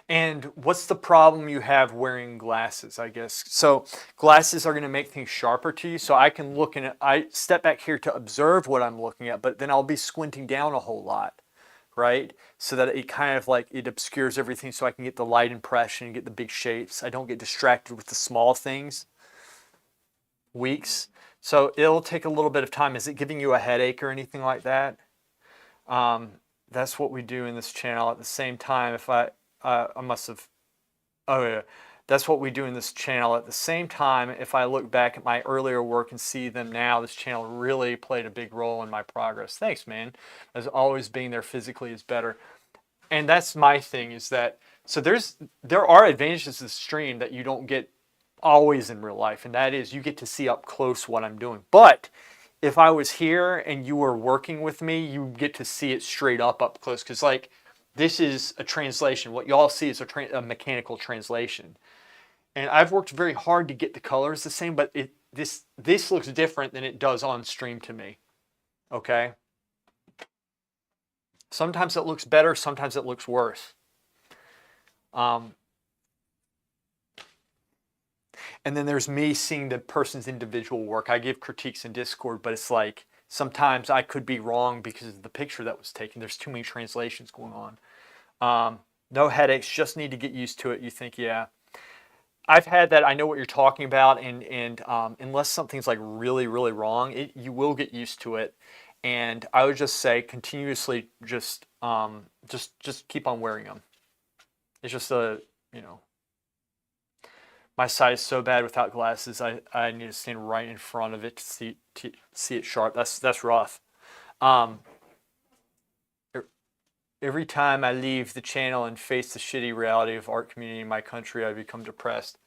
And what's the problem you have wearing glasses, I guess? So glasses are going to make things sharper to you. So I can look and I step back here to observe what I'm looking at, but then I'll be squinting down a whole lot, right? So that it kind of like it obscures everything so I can get the light impression and get the big shapes. I don't get distracted with the small things. Weeks. So it'll take a little bit of time. Is it giving you a headache or anything like that? That's what we do in this channel. At the same time, if I must have, oh yeah, that's what we do in this channel. At the same time, if I look back at my earlier work and see them now, this channel really played a big role in my progress. Thanks, man. As always, being there physically is better. And that's my thing, is that, so there are advantages to the stream that you don't get always in real life, and that is you get to see up close what I'm doing. But if I was here and you were working with me, you get to see it straight up close, because like this is a translation. What y'all see is a mechanical translation, and I've worked very hard to get the colors the same, but this looks different than it does on stream to me. Okay, sometimes it looks better, sometimes it looks worse. And then there's me seeing the person's individual work. I give critiques in Discord, but it's like sometimes I could be wrong because of the picture that was taken. There's too many translations going on. No headaches, just need to get used to it. You think, yeah. I've had that. I know what you're talking about, and unless something's like really, really wrong, you will get used to it. And I would just say continuously just keep on wearing them. It's just my sight is so bad without glasses. I need to stand right in front of it to see it sharp. That's rough. Every time I leave the channel and face the shitty reality of art community in my country, I become depressed.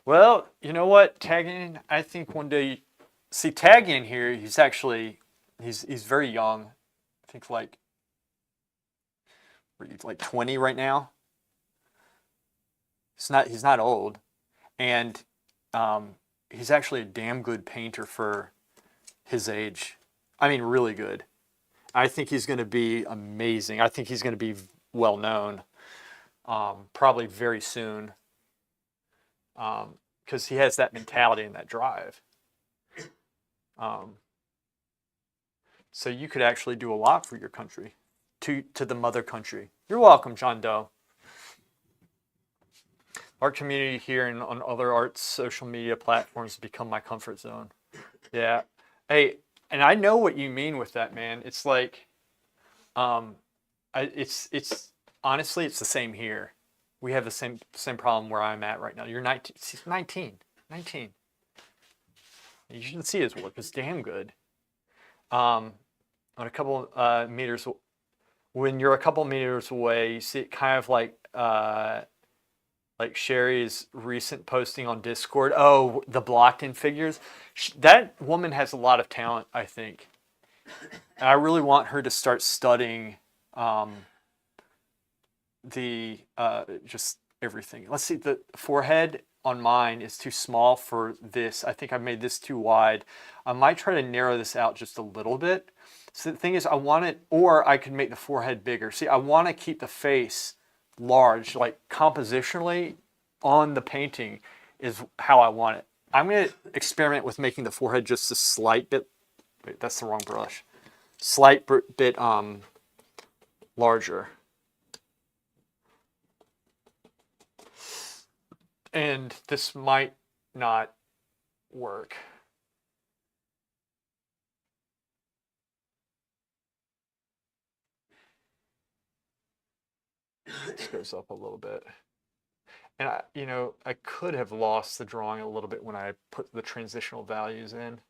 Well, you know what, Tagging, I think one day see Taggy in here. He's actually he's very young. I think like 20 right now. He's not old, and he's actually a damn good painter for his age. I mean, really good. I think he's going to be amazing. I think he's going to be well known, probably very soon, because he has that mentality and that drive. So you could actually do a lot for your country, to the mother country. You're welcome, John Doe. Art community here and on other arts social media platforms become my comfort zone. Yeah. Hey, and I know what you mean with that, man. It's like, it's honestly, it's the same here. We have the same problem where I'm at right now. You're 19. 19. You should see his work. It's damn good. On a couple meters, when you're a couple meters away, you see it kind of like Sherry's recent posting on Discord. Oh, the blocked in figures. That woman has a lot of talent, I think. And I really want her to start studying just everything. Let's see, the forehead on mine is too small for this. I think I made this too wide. I might try to narrow this out just a little bit. So the thing is, I want it, or I could make the forehead bigger. See, I want to keep the face large, like compositionally on the painting is how I want it. I'm going to experiment with making the forehead just a slight bit, wait, that's the wrong brush, slight bit larger. And this might not work. This goes up a little bit. And I could have lost the drawing a little bit when I put the transitional values in.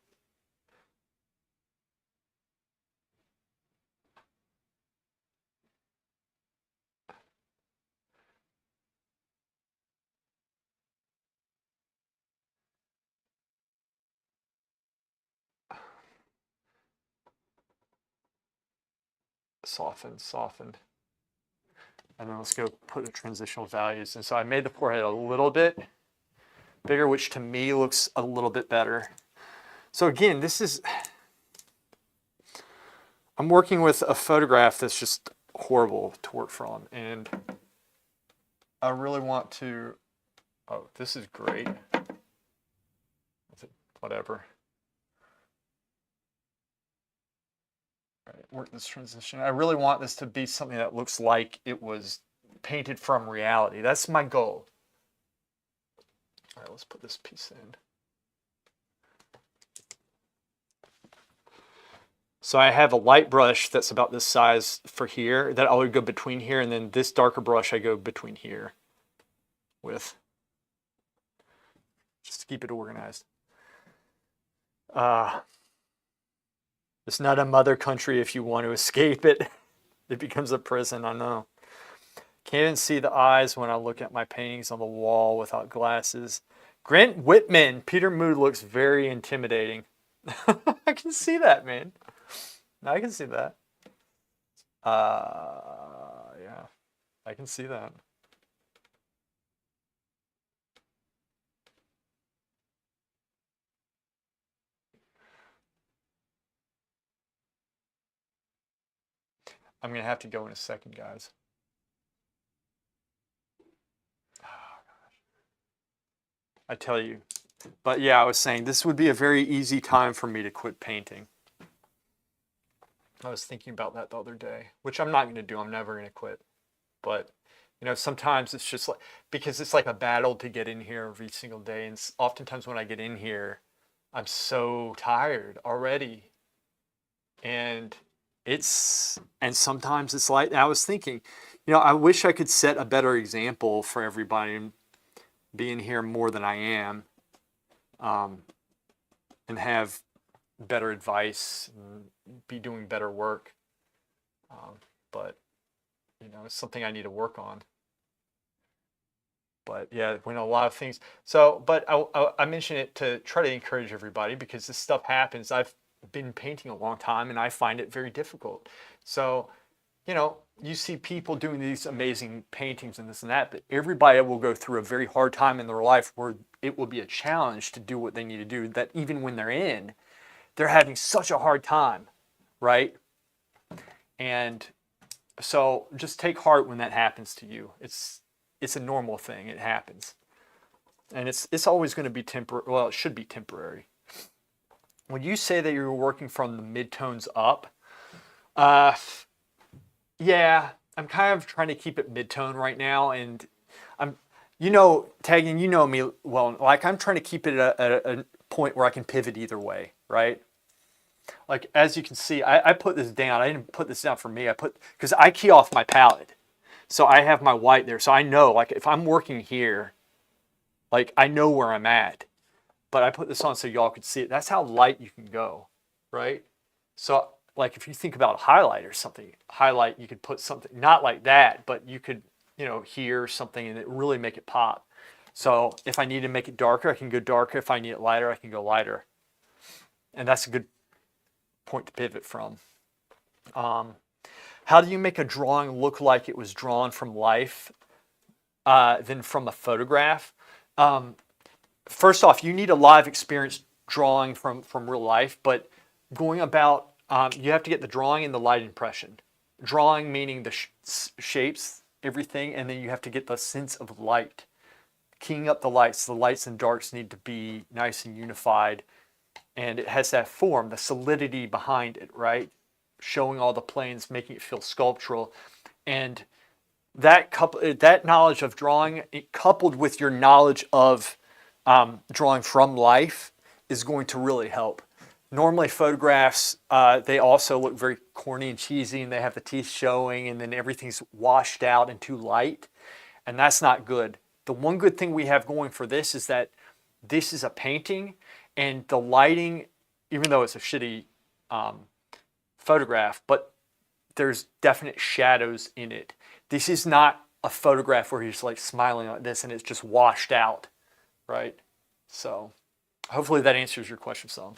Soften. And then let's go put the transitional values. And so I made the forehead a little bit bigger, which to me looks a little bit better. So again, I'm working with a photograph that's just horrible to work from. And I really want to, oh, this is great. Whatever. All right, work this transition. I really want this to be something that looks like it was painted from reality. That's my goal. All right, let's put this piece in. So I have a light brush that's about this size for here that I would go between here, and then this darker brush I go between here with, just to keep it organized. It's not a mother country if you want to escape it. It becomes a prison, I know. Can't even see the eyes when I look at my paintings on the wall without glasses. Grant Whitman, Peter Mood looks very intimidating. I can see that, man. I can see that. Yeah, I can see that. I'm going to have to go in a second, guys. Oh, gosh. I tell you. But yeah, I was saying this would be a very easy time for me to quit painting. I was thinking about that the other day, which I'm not going to do. I'm never going to quit. But, sometimes it's just like, because it's like a battle to get in here every single day. And oftentimes when I get in here, I'm so tired already. And sometimes it's like, I was thinking, I wish I could set a better example for everybody and be in here more than I am, and have better advice and be doing better work. But, it's something I need to work on. But yeah, we know a lot of things. So, but I mention it to try to encourage everybody because this stuff happens. I've been painting a long time and I find it very difficult. So, you see people doing these amazing paintings and this and that, but everybody will go through a very hard time in their life where it will be a challenge to do what they need to do, that even when they're having such a hard time, right? And so just take heart when that happens to you. It's a normal thing. It happens. And it's always going to be temporary. Well, it should be temporary. When you say that you're working from the midtones up, uh, yeah, I'm kind of trying to keep it mid-tone right now, and I'm, Tagging, you know me well. Like I'm trying to keep it at a point where I can pivot either way, right? Like as you can see, I put this down. I didn't put this down for me. Because I key off my palette, so I have my white there, so I know like if I'm working here, like I know where I'm at. But I put this on so y'all could see it. That's how light you can go, right? So like if you think about highlight or something, highlight, you could put something, not like that, but you could, here something and it really make it pop. So if I need to make it darker, I can go darker. If I need it lighter, I can go lighter. And that's a good point to pivot from. How do you make a drawing look like it was drawn from life than from a photograph? First off, you need a live experience drawing from real life, but going about, you have to get the drawing and the light impression. Drawing meaning the shapes, everything, and then you have to get the sense of light. Keying up the lights and darks need to be nice and unified, and it has that form, the solidity behind it, right? Showing all the planes, making it feel sculptural, and that knowledge of drawing, coupled with your knowledge of drawing from life, is going to really help. Normally photographs, they also look very corny and cheesy, and they have the teeth showing, and then everything's washed out and too light, and that's not good. The one good thing we have going for this is that this is a painting, and the lighting, even though it's a shitty photograph, but there's definite shadows in it. This is not a photograph where he's like smiling like this and it's just washed out, right? So hopefully that answers your question some.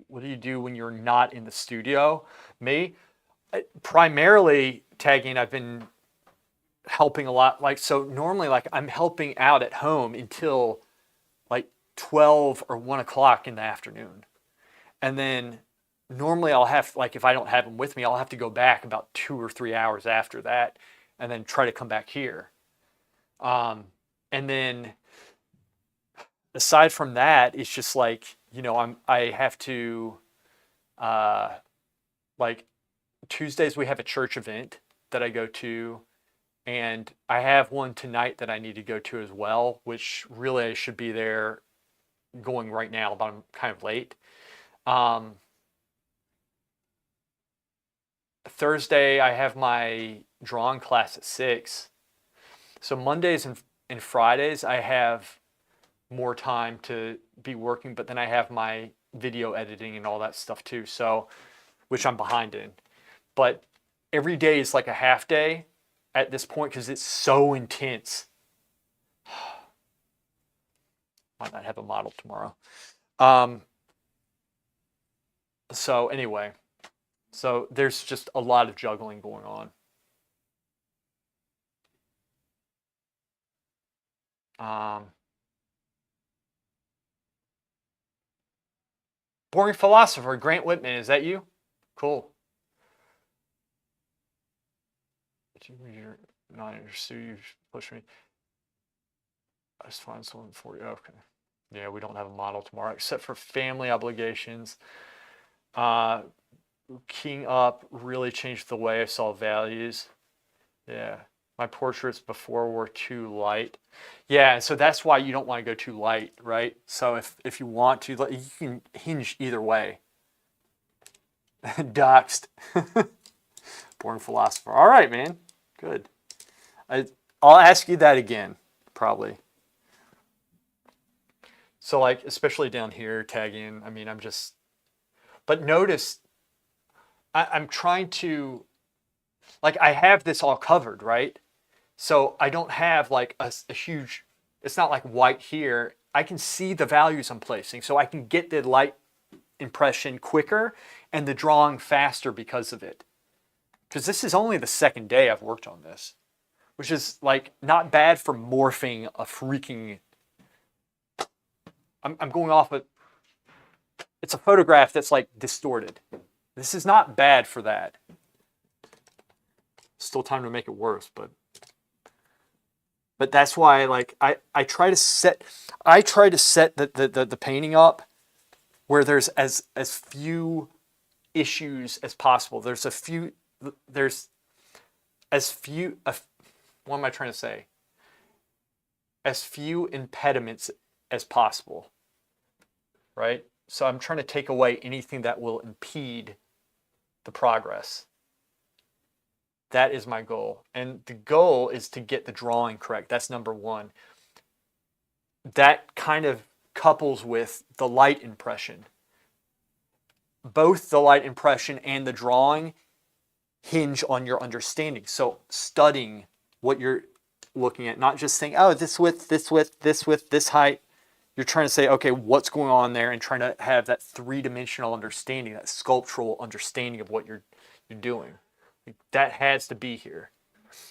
What do you do when you're not in the studio? Me? Primarily tagging, I've been helping a lot. Like, so normally like I'm helping out at home until like 12 or 1 o'clock in the afternoon. And then normally I'll have, like if I don't have them with me, I'll have to go back about 2 or 3 hours after that and then try to come back here. And then aside from that, it's just like, I have to, like Tuesdays we have a church event that I go to, and I have one tonight that I need to go to as well, which really I should be there going right now, but I'm kind of late. Thursday I have my drawing class at 6. So Mondays and Fridays I have more time to be working, but then I have my video editing and all that stuff too, so which I'm behind in. But every day is like a half day at this point because it's so intense. Might not have a model tomorrow. So anyway, so there's just a lot of juggling going on. Boring philosopher, Grant Whitman, is that you? Cool. You're not interested, you push me. I just find someone for you. Okay. Yeah, we don't have a model tomorrow except for family obligations. Keying up really changed the way I saw values. Yeah. My portraits before were too light. Yeah, so that's why you don't want to go too light, right? So if you want to, you can hinge either way. Doxed. Boring philosopher. All right, man. Good. I'll ask you that again, probably. So like, especially down here, tagging, I mean, but notice, I'm trying to, like I have this all covered, right? So I don't have like a huge, it's not like white here. I can see the values I'm placing. So I can get the light impression quicker and the drawing faster because of it. Because this is only the second day I've worked on this, which is like not bad for morphing a freaking. I'm going off of. It's a photograph that's like distorted. This is not bad for that. Still time to make it worse, but that's why like I try to set the painting up where there's as few issues as possible. There's as few what am I trying to say? As few impediments as possible. Right? So I'm trying to take away anything that will impede the progress. That is my goal. And the goal is to get the drawing correct. That's number one. That kind of couples with the light impression. Both the light impression and the drawing hinge on your understanding. So studying what you're looking at, not just saying, oh, this width, this width, this width, this height. You're trying to say, okay, what's going on there, and trying to have that three-dimensional understanding, that sculptural understanding of what you're doing. That has to be here.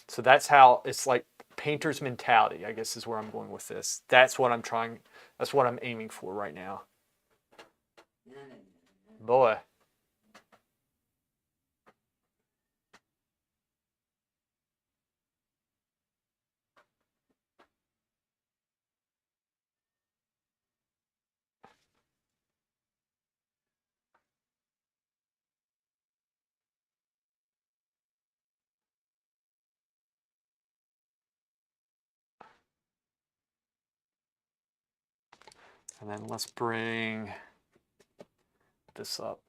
So that's how it's like painter's mentality, I guess, is where I'm going with this. That's what I'm aiming for right now. Boy. And then let's bring this up.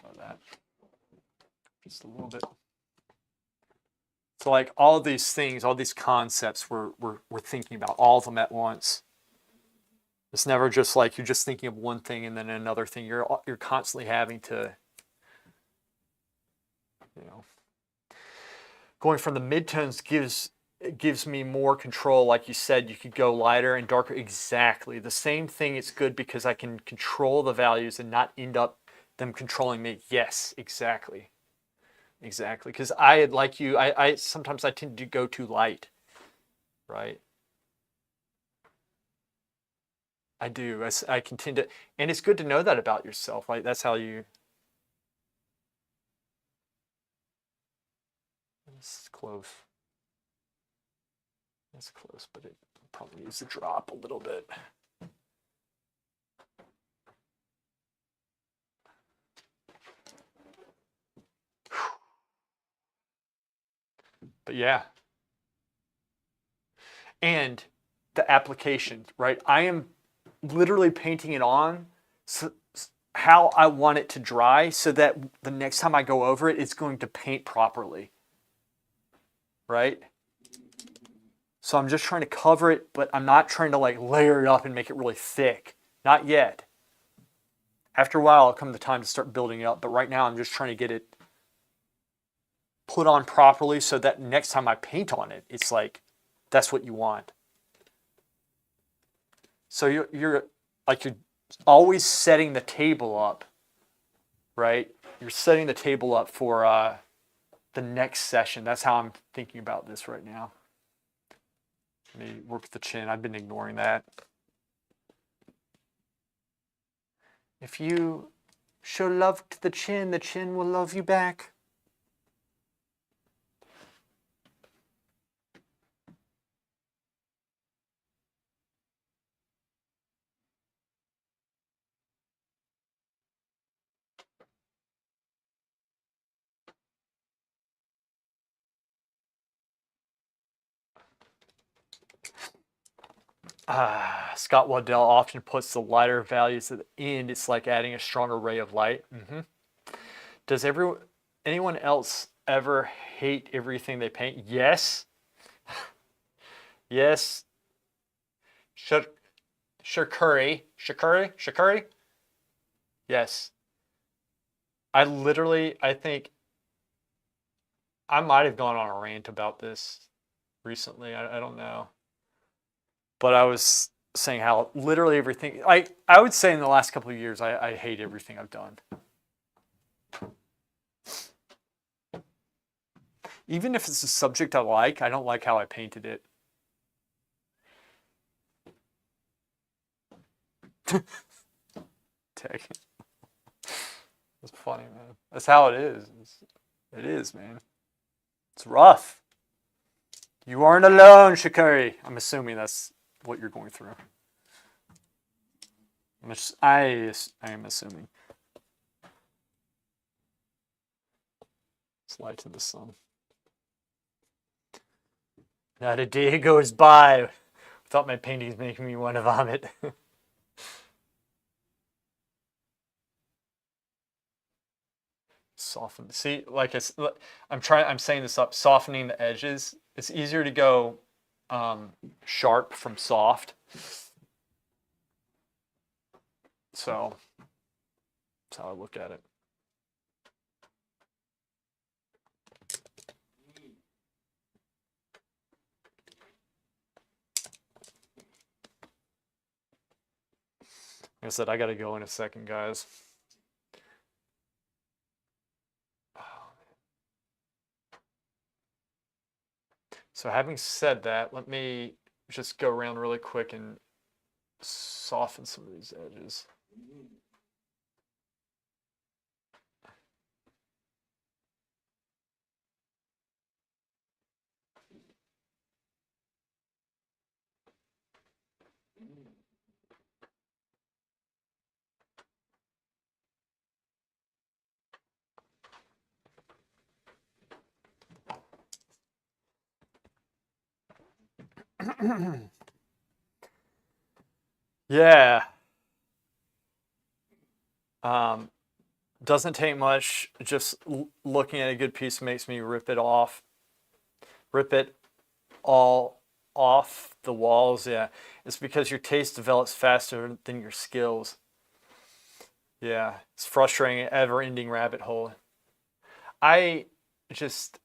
Like that. Just a little bit. So like all of these things, all these concepts we're thinking about, all of them at once. It's never just like you're just thinking of one thing and then another thing. You're constantly having to, going from the midtones gives me more control. Like you said, you could go lighter and darker. Exactly. The same thing, it's good because I can control the values and not end up them controlling me. Yes, exactly. Exactly. Because like you, I sometimes I tend to go too light. Right? I do. I can tend to, and it's good to know that about yourself. Like that's how you. This is close. That's close, but it probably needs to drop a little bit. But yeah. And the application, right? I am literally painting it on so, how I want it to dry so that the next time I go over it, it's going to paint properly. Right? So I'm just trying to cover it, but I'm not trying to like layer it up and make it really thick. Not yet. After a while, it'll come the time to start building it up. But right now, I'm just trying to get it put on properly so that next time I paint on it, it's like, that's what you want. So you're always setting the table up, right? You're setting the table up for the next session. That's how I'm thinking about this right now. Let me work the chin. I've been ignoring that. If you show love to the chin will love you back. Scott Waddell often puts the lighter values at the end. It's like adding a stronger ray of light. Does anyone else ever hate everything they paint? Yes. Yes. Shakuri. Yes. I think I might have gone on a rant about this recently. I don't know. But I was saying how literally everything, I would say in the last couple of years, I hate everything I've done. Even if it's a subject I don't like how I painted it. Tech. It's funny, man. That's how it is. It is, man. It's rough. You aren't alone, Shakuri. I'm assuming that's what you're going through. I am assuming. It's light in the sun. Not a day goes by without my paintings making me want to vomit. Soften. See, like I'm saying this up, softening the edges. It's easier to go sharp from soft. So that's how I look at it. Like I said, I gotta go in a second, guys. So having said that, let me just go around really quick and soften some of these edges. Yeah. Doesn't take much. Just looking at a good piece makes me rip it all off the walls. Yeah, it's because your taste develops faster than your skills. Yeah, it's frustrating, ever-ending rabbit hole. I just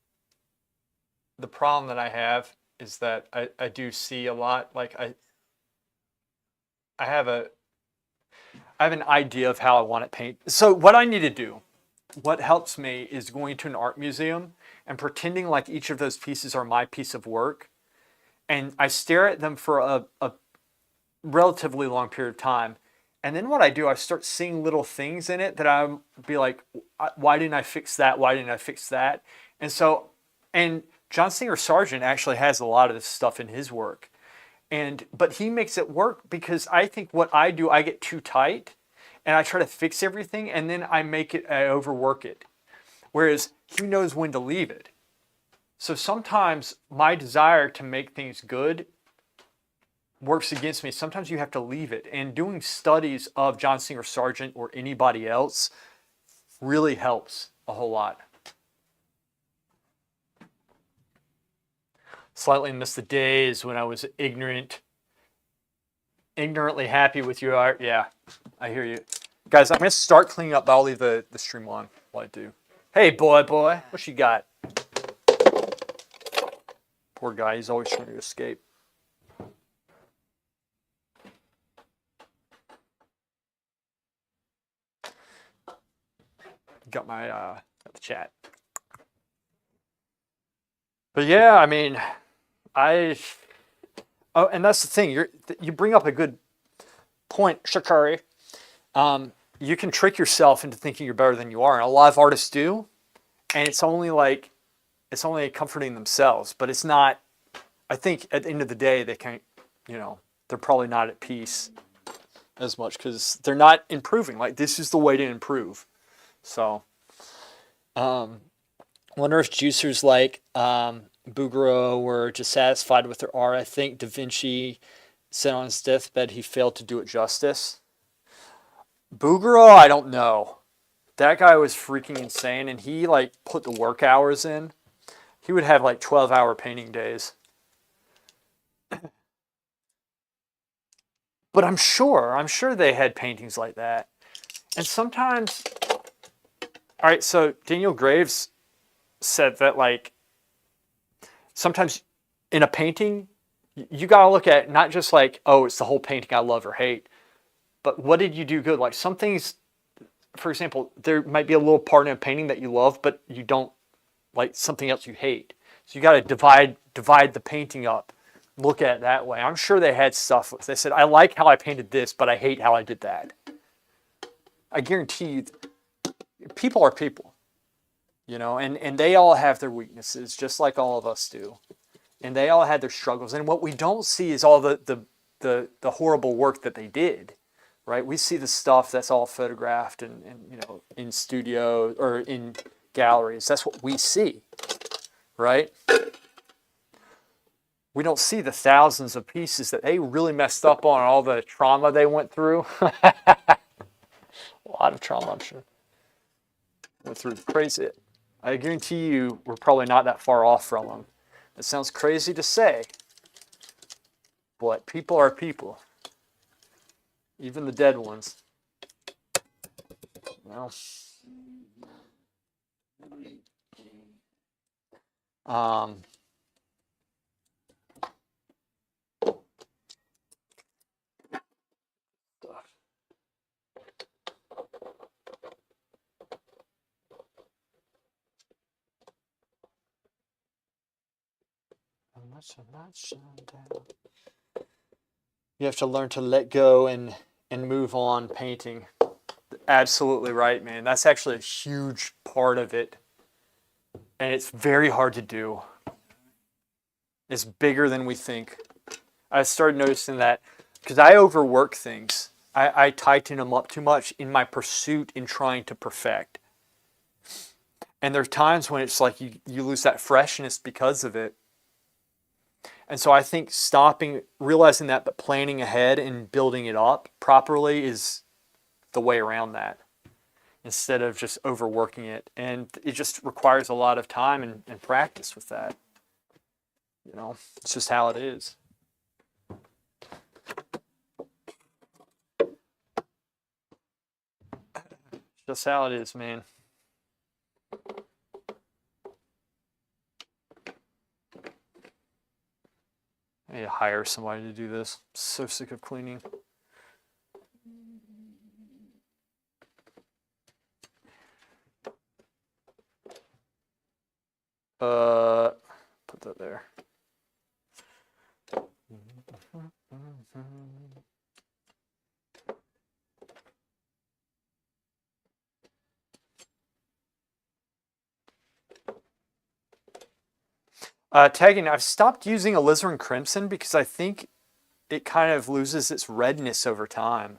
the problem that I have is that I do see a lot. Like I have a I have an idea of how I want it painted. So what I need to do, what helps me is going to an art museum and pretending like each of those pieces are my piece of work. And I stare at them for a relatively long period of time. And then what I do, I start seeing little things in it that I'll be like, why didn't I fix that? Why didn't I fix that? And so, and John Singer Sargent actually has a lot of this stuff in his work. But he makes it work because I think what I do, I get too tight and I try to fix everything and then I overwork it. Whereas he knows when to leave it. So sometimes my desire to make things good works against me. Sometimes you have to leave it. And doing studies of John Singer Sargent or anybody else really helps a whole lot. Slightly miss the days when I was ignorantly happy with your art. Yeah, I hear you. Guys, I'm going to start cleaning up, but I'll leave the stream on while I do. Hey, boy, what you got? Poor guy, he's always trying to escape. Got my got the chat. But yeah, I mean, and that's the thing. You bring up a good point, Shakuri. You can trick yourself into thinking you're better than you are, and a lot of artists do. And it's only comforting themselves, but it's not. I think at the end of the day, they can't. They're probably not at peace as much because they're not improving. Like this is the way to improve. So, wonder if juicers like Bouguereau were just satisfied with their art. I think Da Vinci said on his deathbed he failed to do it justice. Bouguereau, I don't know. That guy was freaking insane, and he put the work hours in. He would have 12-hour painting days. But I'm sure they had paintings like that. And sometimes, all right, so Daniel Graves said that like sometimes in a painting, you got to look at not just like, oh, it's the whole painting I love or hate, but what did you do good? Like some things, for example, there might be a little part in a painting that you love, but you don't like something else you hate. So you got to divide the painting up. Look at it that way. I'm sure they had stuff. They said, I like how I painted this, but I hate how I did that. I guarantee you, people are people, and they all have their weaknesses, just like all of us do. And they all had their struggles. And what we don't see is all the horrible work that they did, right? We see the stuff that's all photographed and in studio or in galleries. That's what we see, right? We don't see the thousands of pieces that they really messed up on, all the trauma they went through. A lot of trauma, I'm sure. Went through crazy. I guarantee you we're probably not that far off from them. It sounds crazy to say, but people are people. Even the dead ones. Well, you have to learn to let go and move on painting. Absolutely right, man. That's actually a huge part of it. And it's very hard to do. It's bigger than we think. I started noticing that because I overwork things. I tighten them up too much in my pursuit in trying to perfect. And there's times when it's like you lose that freshness because of it. And so I think stopping, realizing that, but planning ahead and building it up properly is the way around that, instead of just overworking it. And it just requires a lot of time and practice with that. It's just how it is. It's just how it is, man. I need to hire somebody to do this. I'm so sick of cleaning. Put that there. Tagging, I've stopped using alizarin crimson because I think it kind of loses its redness over time.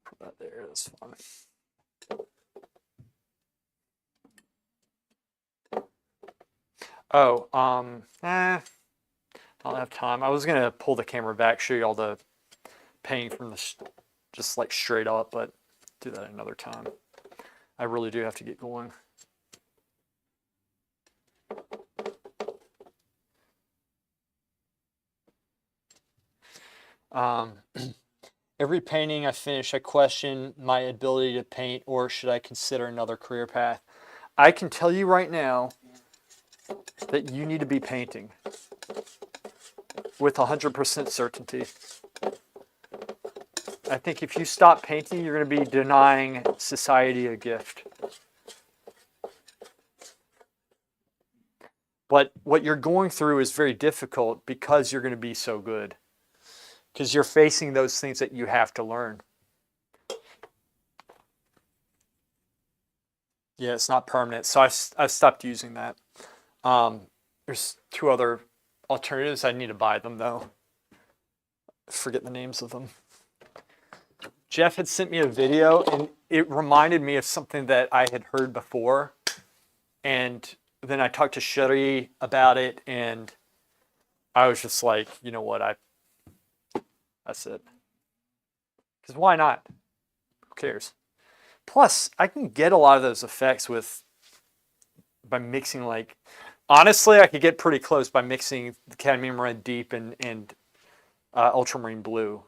Put that there, that's fine. Oh, I don't have time. I was gonna pull the camera back, show you all the painting from just like straight up, but do that another time. I really do have to get going. Every painting I finish, I question my ability to paint, or should I consider another career path? I can tell you right now that you need to be painting with 100% certainty. I think if you stop painting, you're going to be denying society a gift. But what you're going through is very difficult because you're going to be so good. Because you're facing those things that you have to learn. Yeah, it's not permanent. So I've stopped using that. There's 2 other alternatives. I need to buy them, though. Forget the names of them. Jeff had sent me a video, and it reminded me of something that I had heard before. And then I talked to Sherry about it, and I was just like, you know what, that's it. Because why not? Who cares? Plus, I can get a lot of those effects by mixing, like, honestly, I could get pretty close by mixing the cadmium red deep and ultramarine blue.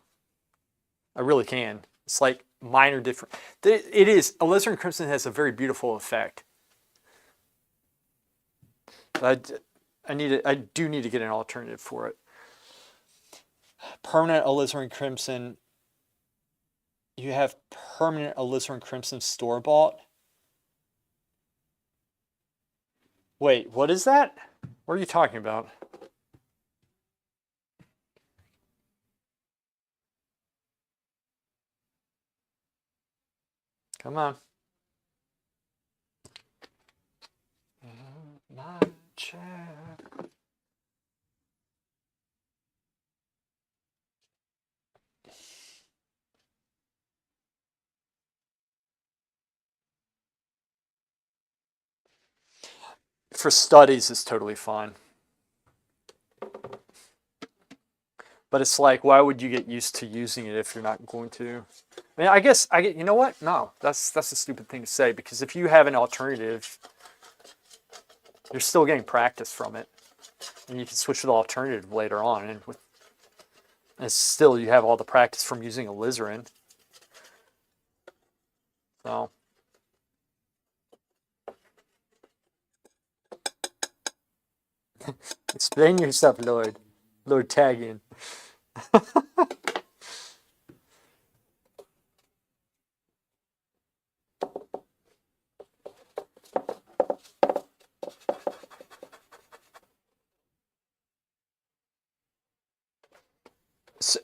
I really can. It's like minor different. It is. Alizarin Crimson has a very beautiful effect. I do need to get an alternative for it. Permanent Alizarin Crimson. You have permanent Alizarin Crimson store-bought? Wait, what is that? What are you talking about? Come on. My chair. For studies, it's totally fine. But it's like, why would you get used to using it if you're not going to? I mean, I guess you know what? No, that's a stupid thing to say, because if you have an alternative, you're still getting practice from it, and you can switch to the alternative later on, and still you have all the practice from using alizarin. So. Explain yourself, Lord. Lord Tagian.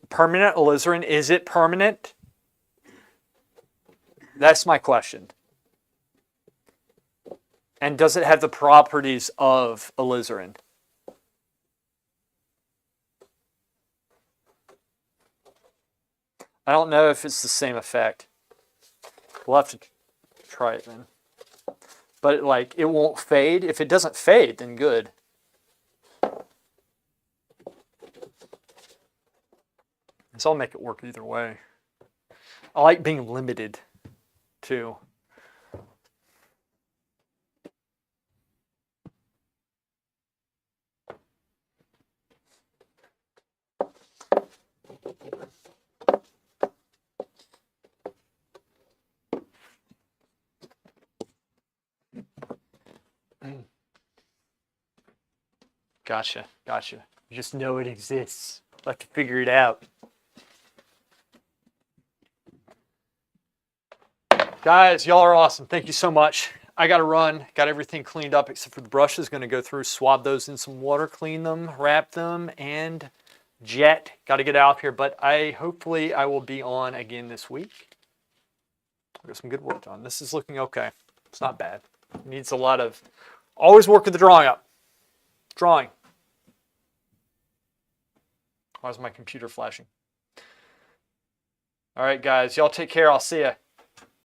Permanent alizarin, is it permanent? That's my question. And does it have the properties of alizarin? I don't know if it's the same effect. We'll have to try it then. But it won't fade. If it doesn't fade, then good. So I'll make it work either way. I like being limited, too. Gotcha. You just know it exists. I'll have to figure it out. Guys, y'all are awesome. Thank you so much. I got to run. Got everything cleaned up except for the brushes. Going to go through, swab those in some water, clean them, wrap them, and jet. Got to get out of here, but hopefully I will be on again this week. Got some good work done. This is looking okay. It's not bad. It needs a lot of... Always work with the drawing up. Drawing. Why is my computer flashing? All right, guys. Y'all take care. I'll see ya.